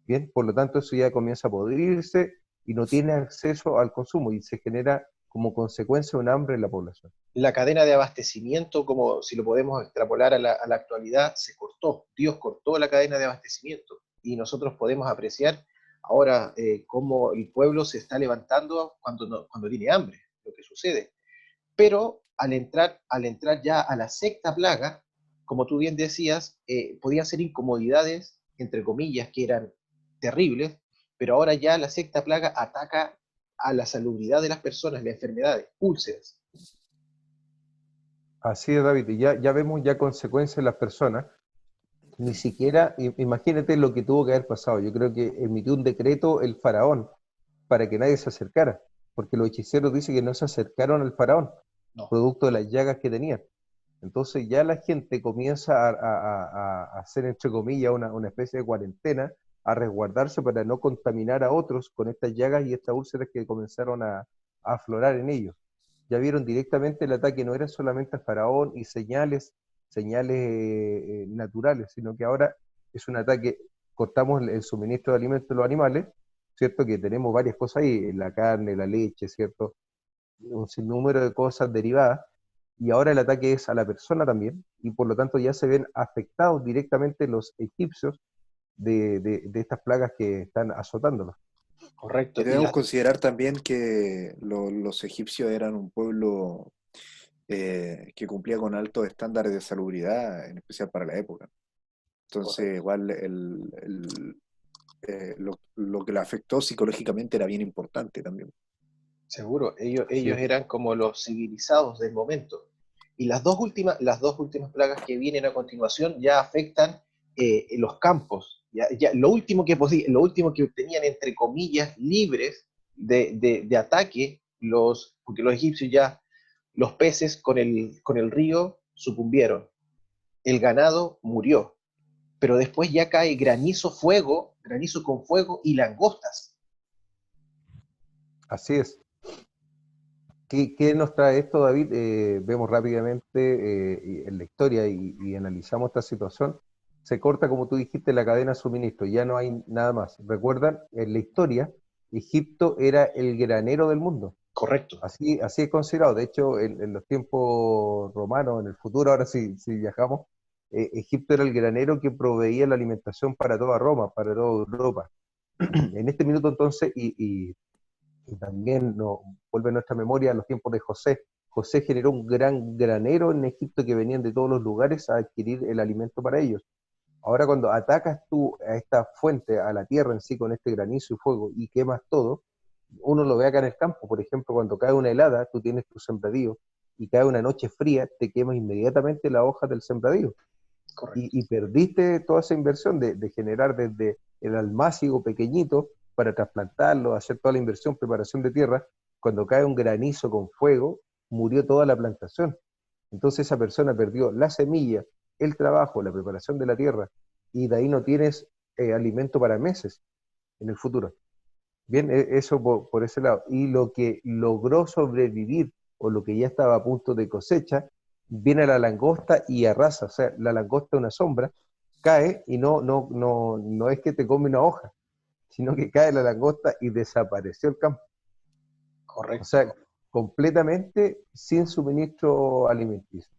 Speaker 3: Bien, por lo tanto, eso ya comienza a podrirse y no tiene acceso al consumo y se genera como consecuencia un hambre en la población.
Speaker 2: La cadena de abastecimiento, como si lo podemos extrapolar a la actualidad, se cortó. Dios cortó la cadena de abastecimiento, y nosotros podemos apreciar ahora cómo el pueblo se está levantando cuando tiene hambre, lo que sucede. Pero al entrar ya a la sexta plaga, como tú bien decías, podían ser incomodidades, entre comillas, que eran terribles, pero ahora ya la sexta plaga ataca a la salubridad de las personas, las enfermedades, úlceras.
Speaker 3: Así es, David, y ya vemos ya consecuencias en las personas. Ni siquiera, imagínate lo que tuvo que haber pasado. Yo creo que emitió un decreto el faraón para que nadie se acercara, porque los hechiceros dicen que no se acercaron al faraón,
Speaker 2: No,
Speaker 3: producto de las llagas que tenían. Entonces ya la gente comienza a hacer, entre comillas, una especie de cuarentena, a resguardarse para no contaminar a otros con estas llagas y estas úlceras que comenzaron a aflorar en ellos. Ya vieron directamente el ataque, no era solamente a Faraón y señales naturales, sino que ahora es un ataque, cortamos el suministro de alimentos de los animales, ¿cierto? Que tenemos varias cosas ahí, la carne, la leche, ¿cierto? Un sinnúmero de cosas derivadas, y ahora el ataque es a la persona también, y por lo tanto ya se ven afectados directamente los egipcios de estas plagas que están azotándolos.
Speaker 1: Y
Speaker 2: correcto.
Speaker 1: debemos considerar también que los egipcios eran un pueblo que cumplía con altos estándares de salubridad, en especial para la época. Entonces,
Speaker 2: Correcto.
Speaker 1: igual lo que le afectó psicológicamente era bien importante también.
Speaker 2: Seguro,
Speaker 3: Así
Speaker 2: ellos
Speaker 3: es.
Speaker 2: eran como los civilizados del momento. Y las dos últimas plagas que vienen a continuación ya afectan los campos. Lo último que tenían, entre comillas, libres de ataque, porque los egipcios ya, los peces con el río sucumbieron, el ganado murió, pero después ya cae granizo con fuego y langostas.
Speaker 3: Así es. ¿Qué nos trae esto, David? Vemos rápidamente en la historia y analizamos esta situación. Se corta, como tú dijiste, la cadena de suministro, ya no hay nada más. Recuerdan, en la historia, Egipto era el granero del mundo.
Speaker 2: Correcto,
Speaker 3: Así es considerado. De hecho, en los tiempos romanos, en el futuro, ahora si viajamos, Egipto era el granero que proveía la alimentación para toda Roma, para toda Europa. En este minuto entonces, y también nos vuelve a nuestra memoria a los tiempos de José. José generó un gran granero en Egipto que venían de todos los lugares a adquirir el alimento para ellos. Ahora cuando atacas tú a esta fuente, a la tierra en sí, con este granizo y fuego y quemas todo, uno lo ve acá en el campo, por ejemplo, cuando cae una helada, tú tienes tu sembradío y cae una noche fría, te quemas inmediatamente la hoja del sembradío
Speaker 2: correcto.
Speaker 3: y perdiste toda esa inversión de generar desde el almácigo pequeñito para trasplantarlo, hacer toda la inversión, preparación de tierra. Cuando cae un granizo con fuego, murió toda la plantación. Entonces esa persona perdió la semilla, el trabajo, la preparación de la tierra, y de ahí no tienes alimento para meses en el futuro. Bien, eso por ese lado. Y lo que logró sobrevivir o lo que ya estaba a punto de cosecha, viene a la langosta y arrasa. O sea, la langosta es una sombra, cae y no es que te come una hoja, sino que cae la langosta y desapareció el campo. O sea,
Speaker 2: Correcto.
Speaker 3: completamente sin suministro alimenticio.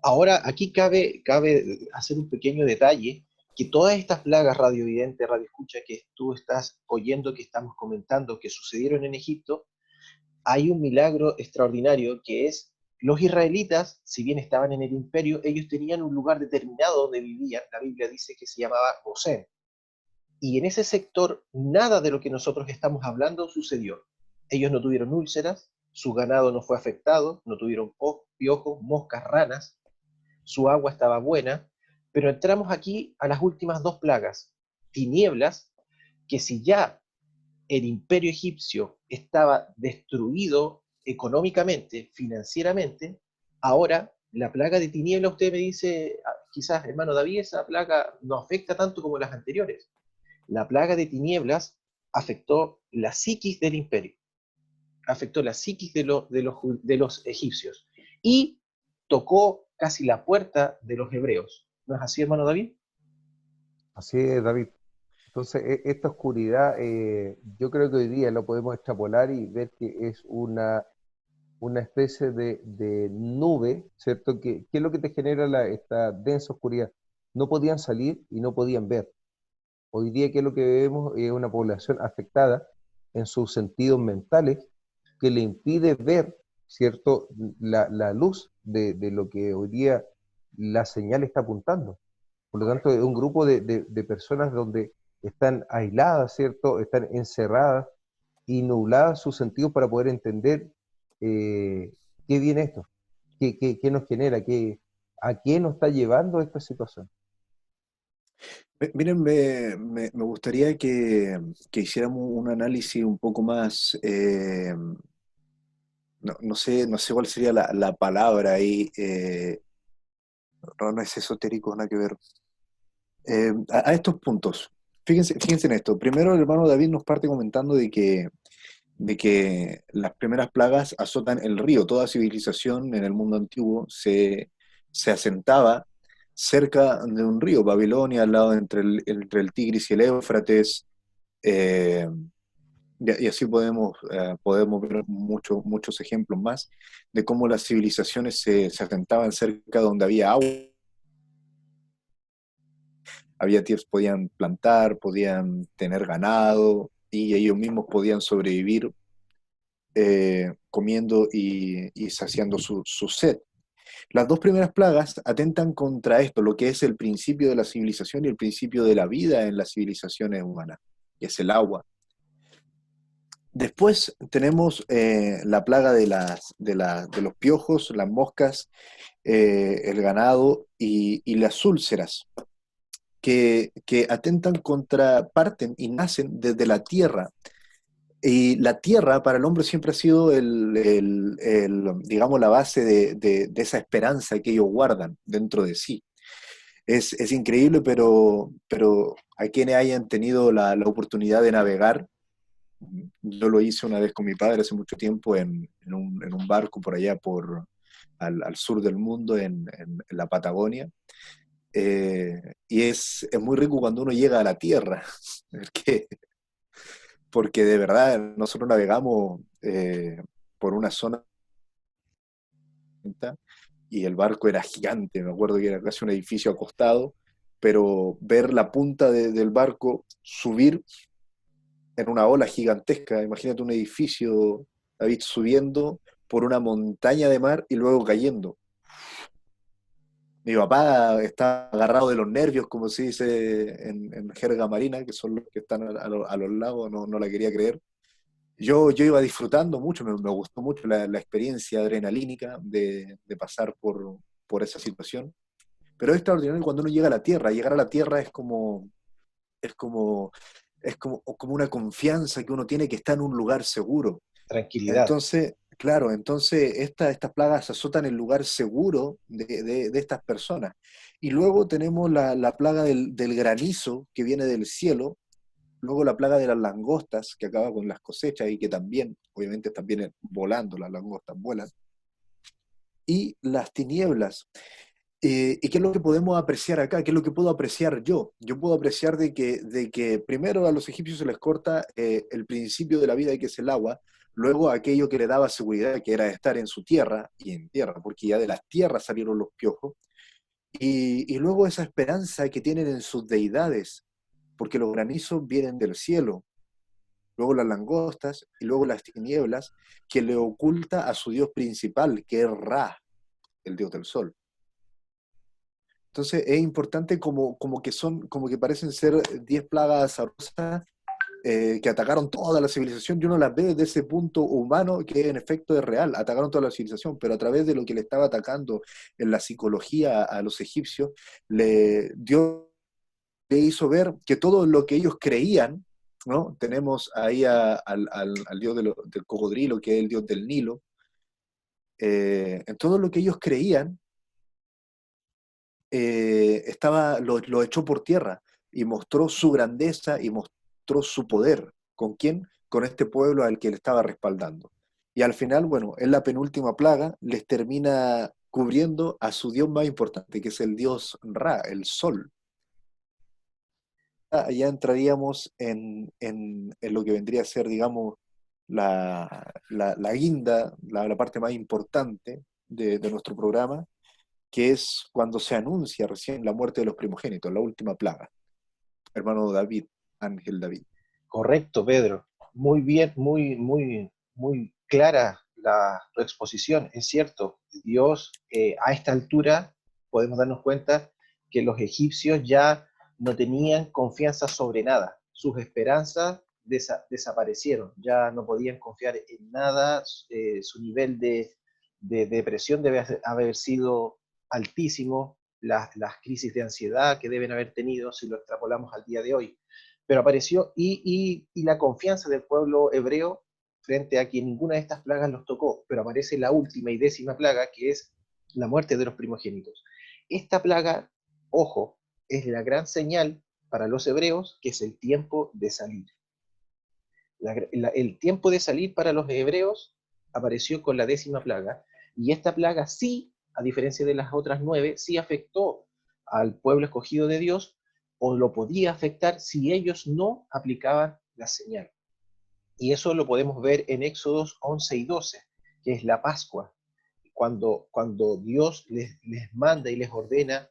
Speaker 2: Ahora, aquí cabe hacer un pequeño detalle, que todas estas plagas radiovidente, radioescucha que tú estás oyendo, que estamos comentando, que sucedieron en Egipto, hay un milagro extraordinario que es, los israelitas, si bien estaban en el imperio, ellos tenían un lugar determinado donde vivían, la Biblia dice que se llamaba Gosén, y en ese sector nada de lo que nosotros estamos hablando sucedió. Ellos no tuvieron úlceras, su ganado no fue afectado, no tuvieron piojos, moscas, ranas, su agua estaba buena, pero entramos aquí a las últimas dos plagas, tinieblas, que si ya el imperio egipcio estaba destruido económicamente, financieramente, ahora la plaga de tinieblas, usted me dice, quizás hermano David, esa plaga no afecta tanto como las anteriores. La plaga de tinieblas afectó la psiquis del imperio, afectó la psiquis de los egipcios y tocó casi la puerta de los hebreos. ¿No es así, hermano David?
Speaker 3: Así es, David. Entonces, esta oscuridad, yo creo que hoy día lo podemos extrapolar y ver que es una especie de nube, ¿cierto? ¿Qué es lo que te genera esta densa oscuridad? No podían salir y no podían ver. Hoy día, ¿qué es lo que vemos? Es una población afectada en sus sentidos mentales que le impide ver, ¿cierto? La luz de lo que hoy día la señal está apuntando. Por lo tanto, es un grupo de personas donde están aisladas, ¿cierto? Están encerradas y nubladas sus sentidos para poder entender eh, qué viene esto, qué nos genera, a qué nos está llevando esta situación.
Speaker 1: Miren, me gustaría que hiciéramos un análisis un poco más, no sé cuál sería la palabra ahí, no es esotérico, nada que ver. A estos puntos, fíjense en esto. Primero el hermano David nos parte comentando de que las primeras plagas azotan el río. Toda civilización en el mundo antiguo se asentaba cerca de un río, Babilonia, al lado entre el Tigris y el Éufrates, eh, y así podemos ver muchos ejemplos más de cómo las civilizaciones se asentaban cerca donde había agua, había tierras, podían plantar, podían tener ganado, y ellos mismos podían sobrevivir comiendo y saciando su sed. Las dos primeras plagas atentan contra esto, lo que es el principio de la civilización y el principio de la vida en las civilizaciones humanas, que es el agua. Después tenemos la plaga de los piojos, las moscas, el ganado y las úlceras, que atentan contra, parten y nacen desde la tierra. Y la tierra para el hombre siempre ha sido digamos, la base de esa esperanza que ellos guardan dentro de sí. Es increíble, pero a quienes hayan tenido la oportunidad de navegar, yo lo hice una vez con mi padre hace mucho tiempo en un barco por allá al sur del mundo, en la Patagonia. Y es muy rico cuando uno llega a la tierra, porque, porque de verdad nosotros navegamos por una zona y el barco era gigante, me acuerdo que era casi un edificio acostado, pero ver la punta del barco subir en una ola gigantesca, imagínate un edificio, David, subiendo por una montaña de mar y luego cayendo. Mi papá está agarrado de los nervios, como se dice en jerga marina, que son los que están a los lados, no la quería creer. Yo iba disfrutando mucho, me gustó mucho la experiencia adrenalínica de pasar por esa situación. Pero es extraordinario cuando uno llega a la Tierra. Llegar a la Tierra es como, como una confianza que uno tiene que está en un lugar seguro.
Speaker 2: Tranquilidad.
Speaker 1: Entonces, claro, entonces estas plagas azotan el lugar seguro de estas personas. Y luego tenemos la plaga del granizo que viene del cielo, luego la plaga de las langostas que acaba con las cosechas y que también, obviamente, están vienen volando, las langostas vuelan, y las tinieblas. ¿Y qué es lo que podemos apreciar acá? ¿Qué es lo que puedo apreciar yo? Yo puedo apreciar de que primero a los egipcios se les corta el principio de la vida, que es el agua, luego aquello que le daba seguridad, que era estar en su tierra y en tierra, porque ya de las tierras salieron los piojos, y luego esa esperanza que tienen en sus deidades, porque los granizos vienen del cielo, luego las langostas y luego las tinieblas, que le oculta a su dios principal, que es Ra, el dios del sol. Entonces es importante como que parecen ser 10 plagas azarosas que atacaron toda la civilización, y uno las ve desde ese punto humano que en efecto es real, atacaron toda la civilización, pero a través de lo que le estaba atacando en la psicología a los egipcios, Dios le hizo ver que todo lo que ellos creían, ¿no? Tenemos ahí al dios del cocodrilo, que es el dios del Nilo, en todo lo que ellos creían, lo echó por tierra y mostró su grandeza y mostró su poder. ¿Con quién? Con este pueblo al que le estaba respaldando. Y al final, bueno, en la penúltima plaga les termina cubriendo a su dios más importante, que es el dios Ra, el sol. Allá entraríamos en lo que vendría a ser, digamos, la guinda, la parte más importante de nuestro programa, que es cuando se anuncia recién la muerte de los primogénitos, la última plaga. Hermano David, Ángel David.
Speaker 2: Correcto, Pedro. Muy bien, muy clara tu exposición. Es cierto, Dios a esta altura podemos darnos cuenta que los egipcios ya no tenían confianza sobre nada. Sus esperanzas desaparecieron, ya no podían confiar en nada. Su nivel de depresión debe haber sido altísimo. las crisis de ansiedad que deben haber tenido si lo extrapolamos al día de hoy. Pero apareció y la confianza del pueblo hebreo frente a que ninguna de estas plagas los tocó, pero aparece la última y 10ª plaga, que es la muerte de los primogénitos. Esta plaga, ojo, es la gran señal para los hebreos que es el tiempo de salir. El tiempo de salir para los hebreos apareció con la 10ª plaga, y esta plaga sí, a diferencia de las otras 9, sí afectó al pueblo escogido de Dios, o lo podía afectar si ellos no aplicaban la señal. Y eso lo podemos ver en Éxodos 11 y 12, que es la Pascua, cuando Dios les manda y les ordena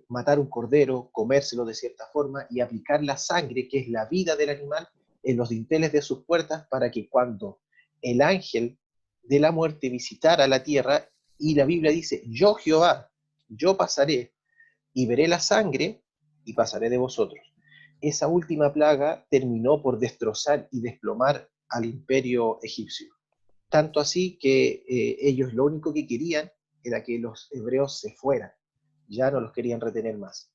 Speaker 2: matar un cordero, comérselo de cierta forma y aplicar la sangre, que es la vida del animal, en los dinteles de sus puertas, para que cuando el ángel de la muerte visitara la tierra, y la Biblia dice, yo Jehová, yo pasaré y veré la sangre y pasaré de vosotros. Esa última plaga terminó por destrozar y desplomar al imperio egipcio. Tanto así que ellos lo único que querían era que los hebreos se fueran, ya no los querían retener más.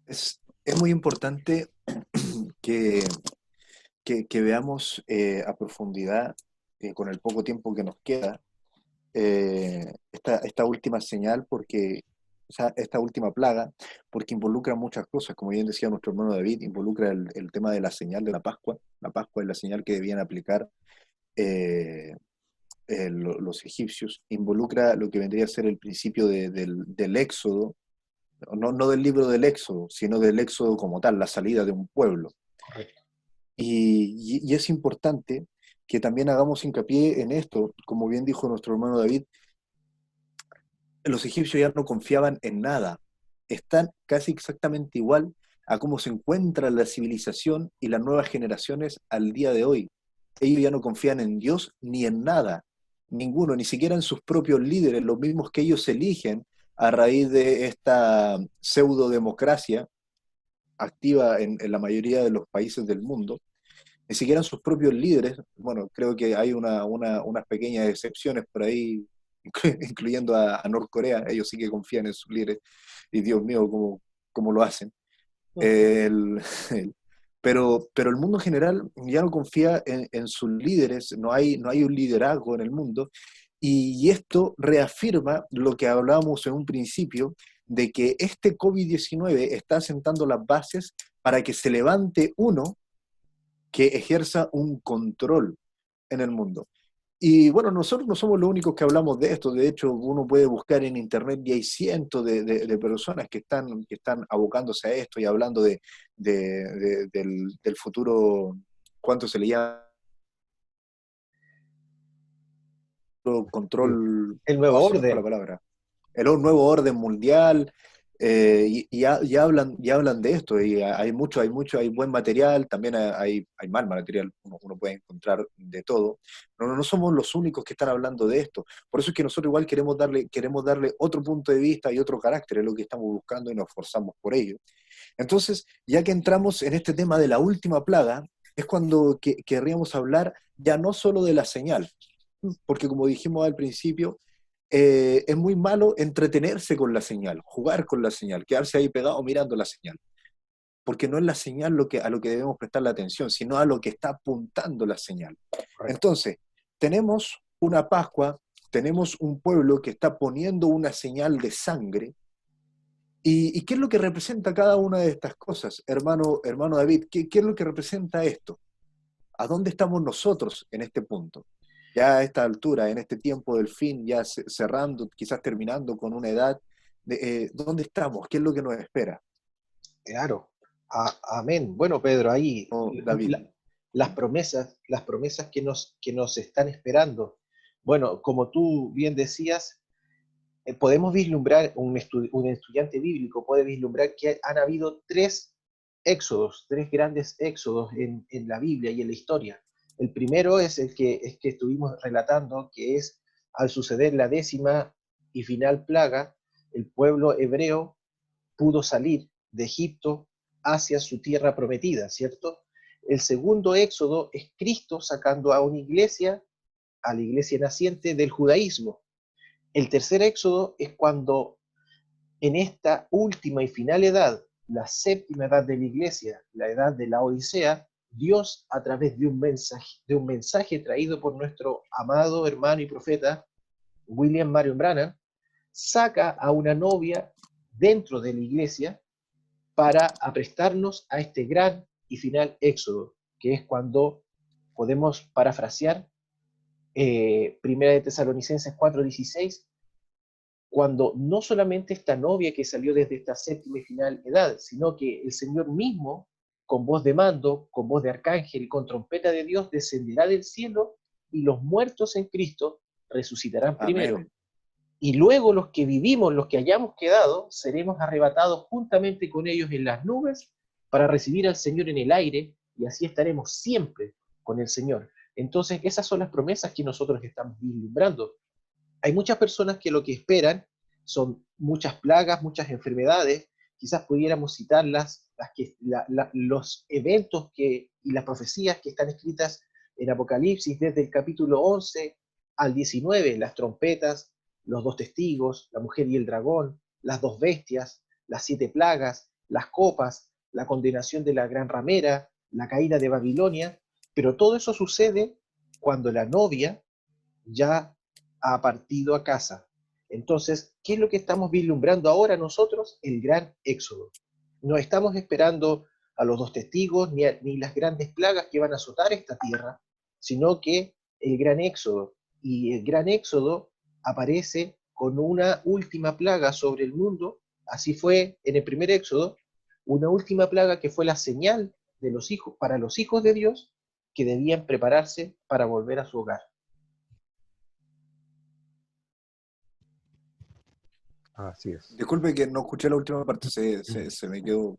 Speaker 1: Es muy importante que veamos a profundidad, con el poco tiempo que nos queda, esta última señal, porque esta última plaga, porque involucra muchas cosas, como bien decía nuestro hermano David, involucra el tema de la señal de la Pascua. La Pascua es la señal que debían aplicar los egipcios, involucra lo que vendría a ser el principio del éxodo, no del libro del éxodo, sino del éxodo como tal, la salida de un pueblo.
Speaker 2: Correcto.
Speaker 1: Y es importante que también hagamos hincapié en esto, como bien dijo nuestro hermano David. Los egipcios ya no confiaban en nada, están casi exactamente igual a cómo se encuentra la civilización y las nuevas generaciones al día de hoy. Ellos ya no confían en Dios ni en nada, ninguno, ni siquiera en sus propios líderes, los mismos que ellos eligen a raíz de esta pseudo-democracia activa en la mayoría de los países del mundo. Ni siquiera en sus propios líderes. Bueno, creo que hay unas pequeñas excepciones por ahí, incluyendo a Norcorea. Ellos sí que confían en sus líderes, y Dios mío, cómo lo hacen. Pero el mundo en general ya no confía en sus líderes, no hay un liderazgo en el mundo, y esto reafirma lo que hablábamos en un principio, de que este COVID-19 está sentando las bases para que se levante uno que ejerza un control en el mundo. Y bueno, nosotros no somos los únicos que hablamos de esto. De hecho, uno puede buscar en internet y hay cientos de personas que están abocándose a esto y hablando del futuro. ¿Cuánto se le llama? Control.
Speaker 2: El nuevo
Speaker 1: Oh, se me fue la
Speaker 2: orden.
Speaker 1: palabra. El nuevo orden mundial. Ya hablan de esto, y hay buen material, también hay mal material, uno puede encontrar de todo. No somos los únicos que están hablando de esto. Por eso es que nosotros igual queremos darle otro punto de vista y otro carácter, es lo que estamos buscando, y nos esforzamos por ello. Entonces, ya que entramos en este tema de la última plaga, es cuando querríamos hablar ya no solo de la señal, porque como dijimos al principio, es muy malo entretenerse con la señal, jugar con la señal, quedarse ahí pegado mirando la señal, porque no es la señal a lo que debemos prestar la atención, sino a lo que está apuntando la señal.
Speaker 2: Correcto.
Speaker 1: Entonces, tenemos una Pascua, tenemos un pueblo que está poniendo una señal de sangre. ¿Y qué es lo que representa cada una de estas cosas, hermano David? ¿Qué es lo que representa esto? ¿A dónde estamos nosotros en este punto? Ya a esta altura, en este tiempo del fin, ya cerrando, quizás terminando con una edad, ¿dónde estamos? ¿Qué es lo que nos espera?
Speaker 2: Claro. Amén. Bueno, Pedro, ahí
Speaker 1: Oh, David.
Speaker 2: las promesas que nos están esperando. Bueno, como tú bien decías, podemos vislumbrar, un estudiante bíblico puede vislumbrar que han habido tres grandes éxodos en la Biblia y en la historia. El primero es el que estuvimos relatando, que es al suceder la 10ª y final plaga, el pueblo hebreo pudo salir de Egipto hacia su tierra prometida, ¿cierto? El segundo éxodo es Cristo sacando a la iglesia naciente del judaísmo. El tercer éxodo es cuando en esta última y final edad, la séptima edad de la iglesia, la edad de la Odisea, Dios, a través de un mensaje traído por nuestro amado hermano y profeta William Marion Branham, saca a una novia dentro de la iglesia para aprestarnos a este gran y final éxodo, que es cuando podemos parafrasear Primera de Tesalonicenses 4:16, cuando no solamente esta novia que salió desde esta séptima y final edad, sino que el Señor mismo, con voz de mando, con voz de arcángel y con trompeta de Dios, descenderá del cielo y los muertos en Cristo resucitarán primero.
Speaker 1: Amén.
Speaker 2: Y luego los que vivimos, los que hayamos quedado, seremos arrebatados juntamente con ellos en las nubes para recibir al Señor en el aire, y así estaremos siempre con el Señor. Entonces, esas son las promesas que nosotros estamos vislumbrando. Hay muchas personas que lo que esperan son muchas plagas, muchas enfermedades. Quizás pudiéramos citarlas, los eventos y las profecías que están escritas en Apocalipsis desde el capítulo 11 al 19, las trompetas, los dos testigos, la mujer y el dragón, las dos bestias, las 7 plagas, las copas, la condenación de la gran ramera, la caída de Babilonia, pero todo eso sucede cuando la novia ya ha partido a casa. Entonces, ¿qué es lo que estamos vislumbrando ahora nosotros? El gran éxodo. No estamos esperando a los dos testigos ni las grandes plagas que van a azotar esta tierra, sino que el gran éxodo. Y el gran éxodo aparece con una última plaga sobre el mundo. Así fue en el primer éxodo, una última plaga que fue la señal de los hijos, para los hijos de Dios, que debían prepararse para volver a su hogar.
Speaker 3: Así es.
Speaker 1: Disculpe que no escuché la última parte, se me quedó.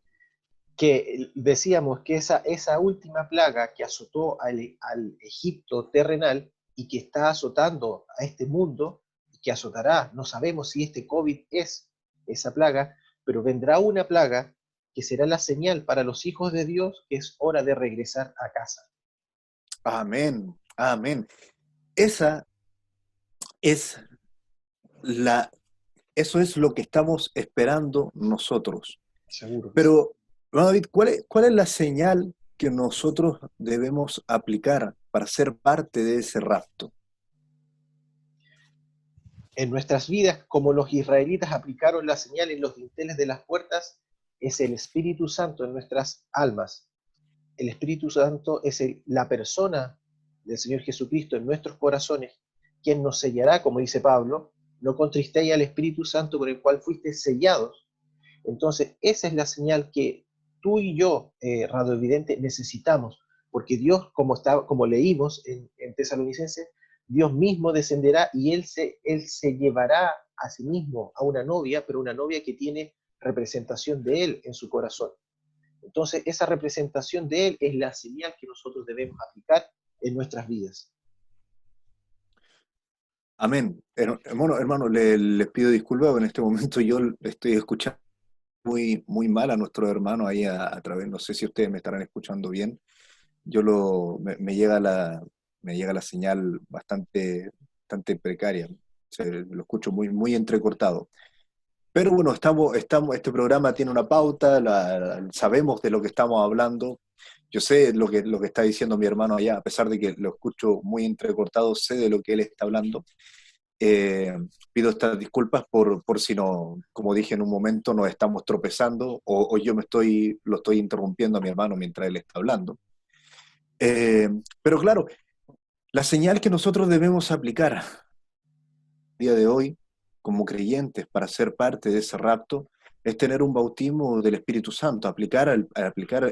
Speaker 2: Que decíamos que esa última plaga que azotó al Egipto terrenal y que está azotando a este mundo, y que azotará, no sabemos si este COVID es esa plaga, pero vendrá una plaga que será la señal para los hijos de Dios que es hora de regresar a casa.
Speaker 1: Amén, amén. Esa es eso es lo que estamos esperando nosotros.
Speaker 2: Seguro.
Speaker 1: Pero, hermano David, ¿cuál es la señal que nosotros debemos aplicar para ser parte de ese rapto?
Speaker 2: En nuestras vidas, como los israelitas aplicaron la señal en los dinteles de las puertas, es el Espíritu Santo en nuestras almas. El Espíritu Santo es la persona del Señor Jesucristo en nuestros corazones, quien nos sellará, como dice Pablo, no contristéis al Espíritu Santo con el cual fuiste sellados. Entonces, esa es la señal que tú y yo, Radio Evidente, necesitamos, porque Dios, como leímos en Tesalonicenses, Dios mismo descenderá y Él se llevará a sí mismo a una novia, pero una novia que tiene representación de Él en su corazón. Entonces, esa representación de Él es la señal que nosotros debemos aplicar en nuestras vidas.
Speaker 1: Amén. Bueno, hermano, les pido disculpas, pero en este momento yo estoy escuchando muy, muy mal a nuestros hermanos ahí a través, no sé si ustedes me estarán escuchando bien. Me llega la señal bastante precaria. Lo escucho muy, muy entrecortado. Pero bueno, este programa tiene una pauta, sabemos de lo que estamos hablando. Yo sé lo que está diciendo mi hermano allá, a pesar de que lo escucho muy entrecortado, sé de lo que él está hablando. Pido estas disculpas por si no, como dije en un momento, nos estamos tropezando o yo lo estoy interrumpiendo a mi hermano mientras él está hablando. Pero claro, la señal que nosotros debemos aplicar el día de hoy como creyentes para ser parte de ese rapto es tener un bautismo del Espíritu Santo, aplicar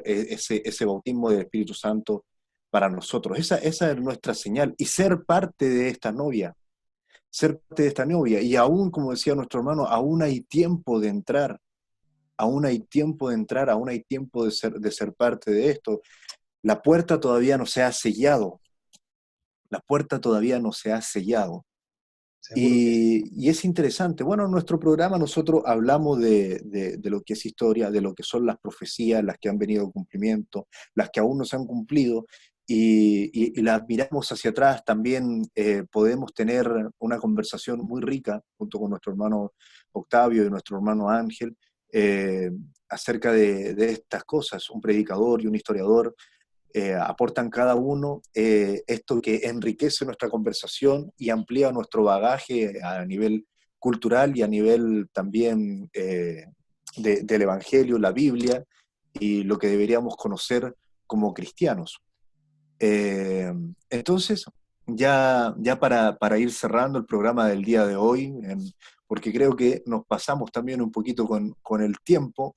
Speaker 1: ese bautismo del Espíritu Santo para nosotros. Esa es nuestra señal y ser parte de esta novia. Ser parte de esta novia. Y aún, como decía nuestro hermano, aún hay tiempo de entrar, aún hay tiempo de ser parte de esto. La puerta todavía no se ha sellado. La puerta todavía no se ha sellado. Y es interesante. Bueno, en nuestro programa nosotros hablamos de lo que es historia, de lo que son las profecías, las que han venido a cumplimiento, las que aún no se han cumplido. y la miramos hacia atrás, también podemos tener una conversación muy rica junto con nuestro hermano Octavio y nuestro hermano Ángel acerca de estas cosas. Un predicador y un historiador aportan cada uno esto que enriquece nuestra conversación y amplía nuestro bagaje a nivel cultural y a nivel también del Evangelio, la Biblia y lo que deberíamos conocer como cristianos. Entonces, ya para ir cerrando el programa del día de hoy, porque creo que nos pasamos también un poquito con el tiempo,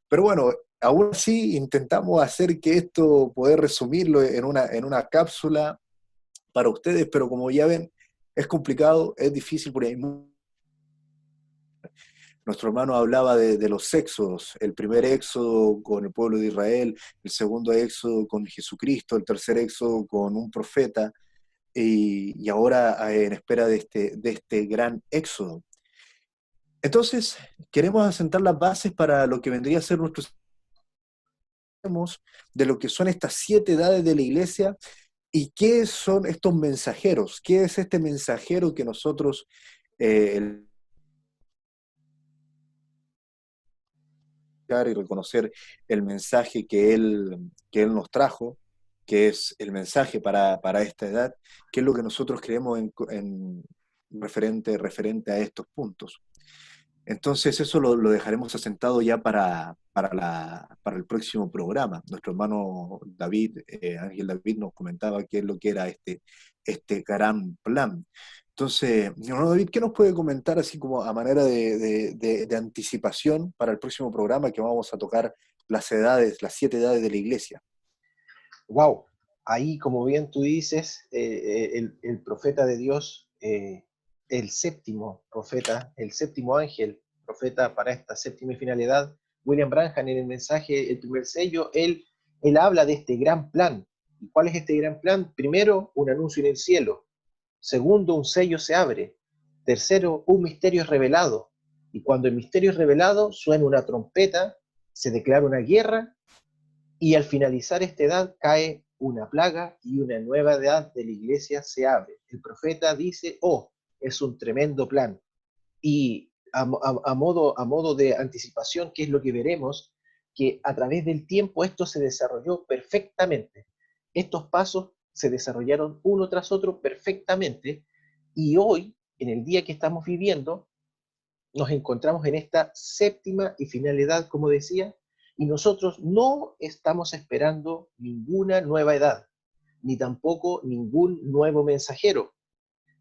Speaker 1: pero bueno, aún así intentamos hacer que esto, poder resumirlo en una cápsula para ustedes, pero como ya ven, es complicado, es difícil, porque nuestro hermano hablaba de los éxodos, el primer éxodo con el pueblo de Israel, el segundo éxodo con Jesucristo, el tercer éxodo con un profeta, y ahora en espera de este gran éxodo. Entonces, queremos asentar las bases para lo que vendría a ser de lo que son estas 7 edades de la iglesia y qué son estos mensajeros, qué es este mensajero que nosotros y reconocer el mensaje que él nos trajo, que es el mensaje para esta edad, que es lo que nosotros creemos en referente a estos puntos. Entonces eso lo dejaremos asentado ya para el próximo programa. Nuestro hermano David, Ángel David, nos comentaba qué es lo que era este gran plan. Entonces, hermano David, ¿qué nos puede comentar así como a manera de anticipación para el próximo programa que vamos a tocar las 7 edades de la iglesia?
Speaker 2: Wow, ahí como bien tú dices, el profeta de Dios, el séptimo profeta, el séptimo ángel, profeta para esta séptima y final edad, William Branham en el mensaje, el primer sello, él habla de este gran plan. ¿Y cuál es este gran plan? Primero, un anuncio en el cielo. Segundo, un sello se abre. Tercero, un misterio es revelado. Y cuando el misterio es revelado, suena una trompeta, se declara una guerra y al finalizar esta edad cae una plaga y una nueva edad de la iglesia se abre. El profeta dice, oh, es un tremendo plan. Y a modo de anticipación, ¿qué es lo que veremos? Que a través del tiempo esto se desarrolló perfectamente. Estos pasos se desarrollaron uno tras otro perfectamente y hoy, en el día que estamos viviendo, nos encontramos en esta séptima y final edad, como decía, y nosotros no estamos esperando ninguna nueva edad, ni tampoco ningún nuevo mensajero,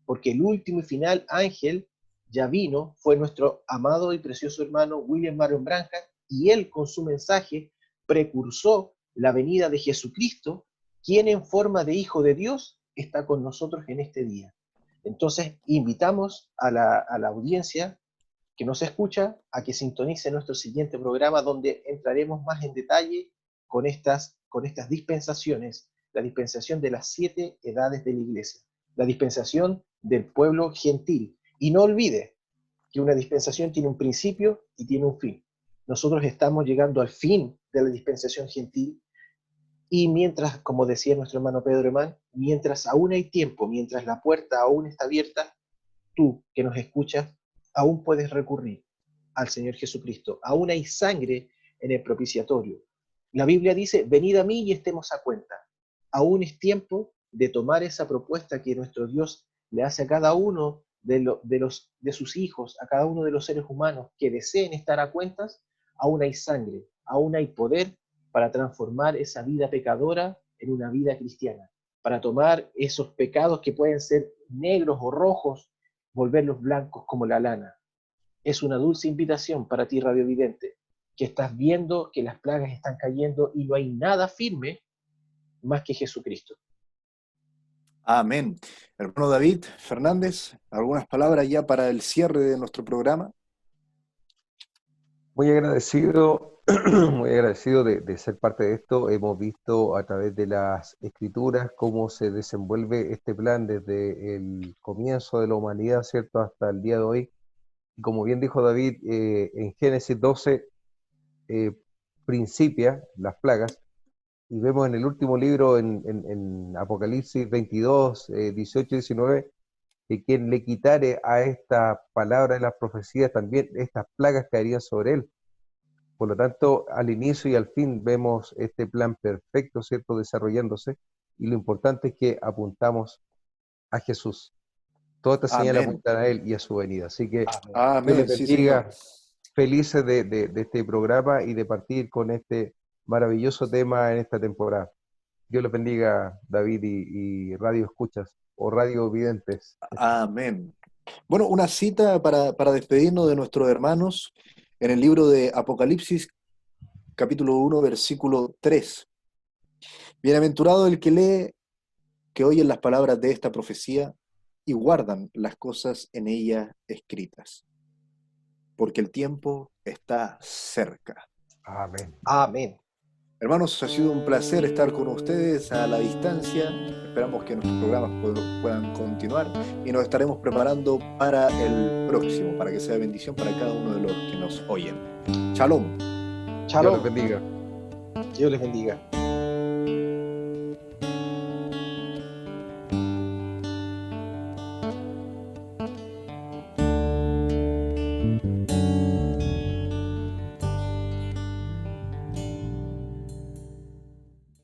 Speaker 2: porque el último y final ángel ya vino, fue nuestro amado y precioso hermano William Marion Branham, y él con su mensaje precursó la venida de Jesucristo, quien en forma de Hijo de Dios está con nosotros en este día. Entonces, invitamos a la audiencia que nos escucha a que sintonice nuestro siguiente programa donde entraremos más en detalle con estas dispensaciones, la dispensación de las 7 edades de la iglesia, la dispensación del pueblo gentil. Y no olvide que una dispensación tiene un principio y tiene un fin. Nosotros estamos llegando al fin de la dispensación gentil y mientras, como decía nuestro hermano Pedro Emán, mientras aún hay tiempo, mientras la puerta aún está abierta, tú que nos escuchas, aún puedes recurrir al Señor Jesucristo. Aún hay sangre en el propiciatorio. La Biblia dice, venid a mí y estemos a cuenta. Aún es tiempo de tomar esa propuesta que nuestro Dios le hace a cada uno de sus hijos, a cada uno de los seres humanos que deseen estar a cuentas. Aún hay sangre, aún hay poder para transformar esa vida pecadora en una vida cristiana, para tomar esos pecados que pueden ser negros o rojos, volverlos blancos como la lana. Es una dulce invitación para ti, radiovidente, que estás viendo que las plagas están cayendo y no hay nada firme más que Jesucristo.
Speaker 1: Amén. Hermano David Fernández, algunas palabras ya para el cierre de nuestro programa.
Speaker 3: Muy agradecido, muy agradecido de ser parte de esto. Hemos visto a través de las escrituras cómo se desenvuelve este plan desde el comienzo de la humanidad, ¿cierto?, hasta el día de hoy. Y como bien dijo David, en Génesis 12 principia las plagas, y vemos en el último libro, en Apocalipsis 22, 18 y 19, que quien le quitare a esta palabra de las profecías, también estas plagas caerían sobre él. Por lo tanto, al inicio y al fin vemos este plan perfecto, ¿cierto?, desarrollándose, y lo importante es que apuntamos a Jesús. Todas estas señales
Speaker 1: Amén.
Speaker 3: apuntan a Él y a su venida. Así que Dios
Speaker 1: Amén.
Speaker 3: les
Speaker 1: Sí, Señor.
Speaker 3: bendiga, felices de este programa y de partir con este maravilloso tema en esta temporada. Dios les bendiga, David y Radio Escuchas o Radio Videntes.
Speaker 1: Amén. Bueno, una cita para despedirnos de nuestros hermanos en el libro de Apocalipsis, capítulo 1, versículo 3. Bienaventurado el que lee, que oyen las palabras de esta profecía y guardan las cosas en ella escritas, porque el tiempo está cerca.
Speaker 3: Amén.
Speaker 2: Amén.
Speaker 1: Hermanos, ha sido un placer estar con ustedes a la distancia. Esperamos que nuestros programas puedan continuar y nos estaremos preparando para el próximo, para que sea bendición para cada uno de los que nos oyen. Shalom.
Speaker 3: Dios
Speaker 2: Shalom.
Speaker 3: les bendiga.
Speaker 2: Dios les bendiga.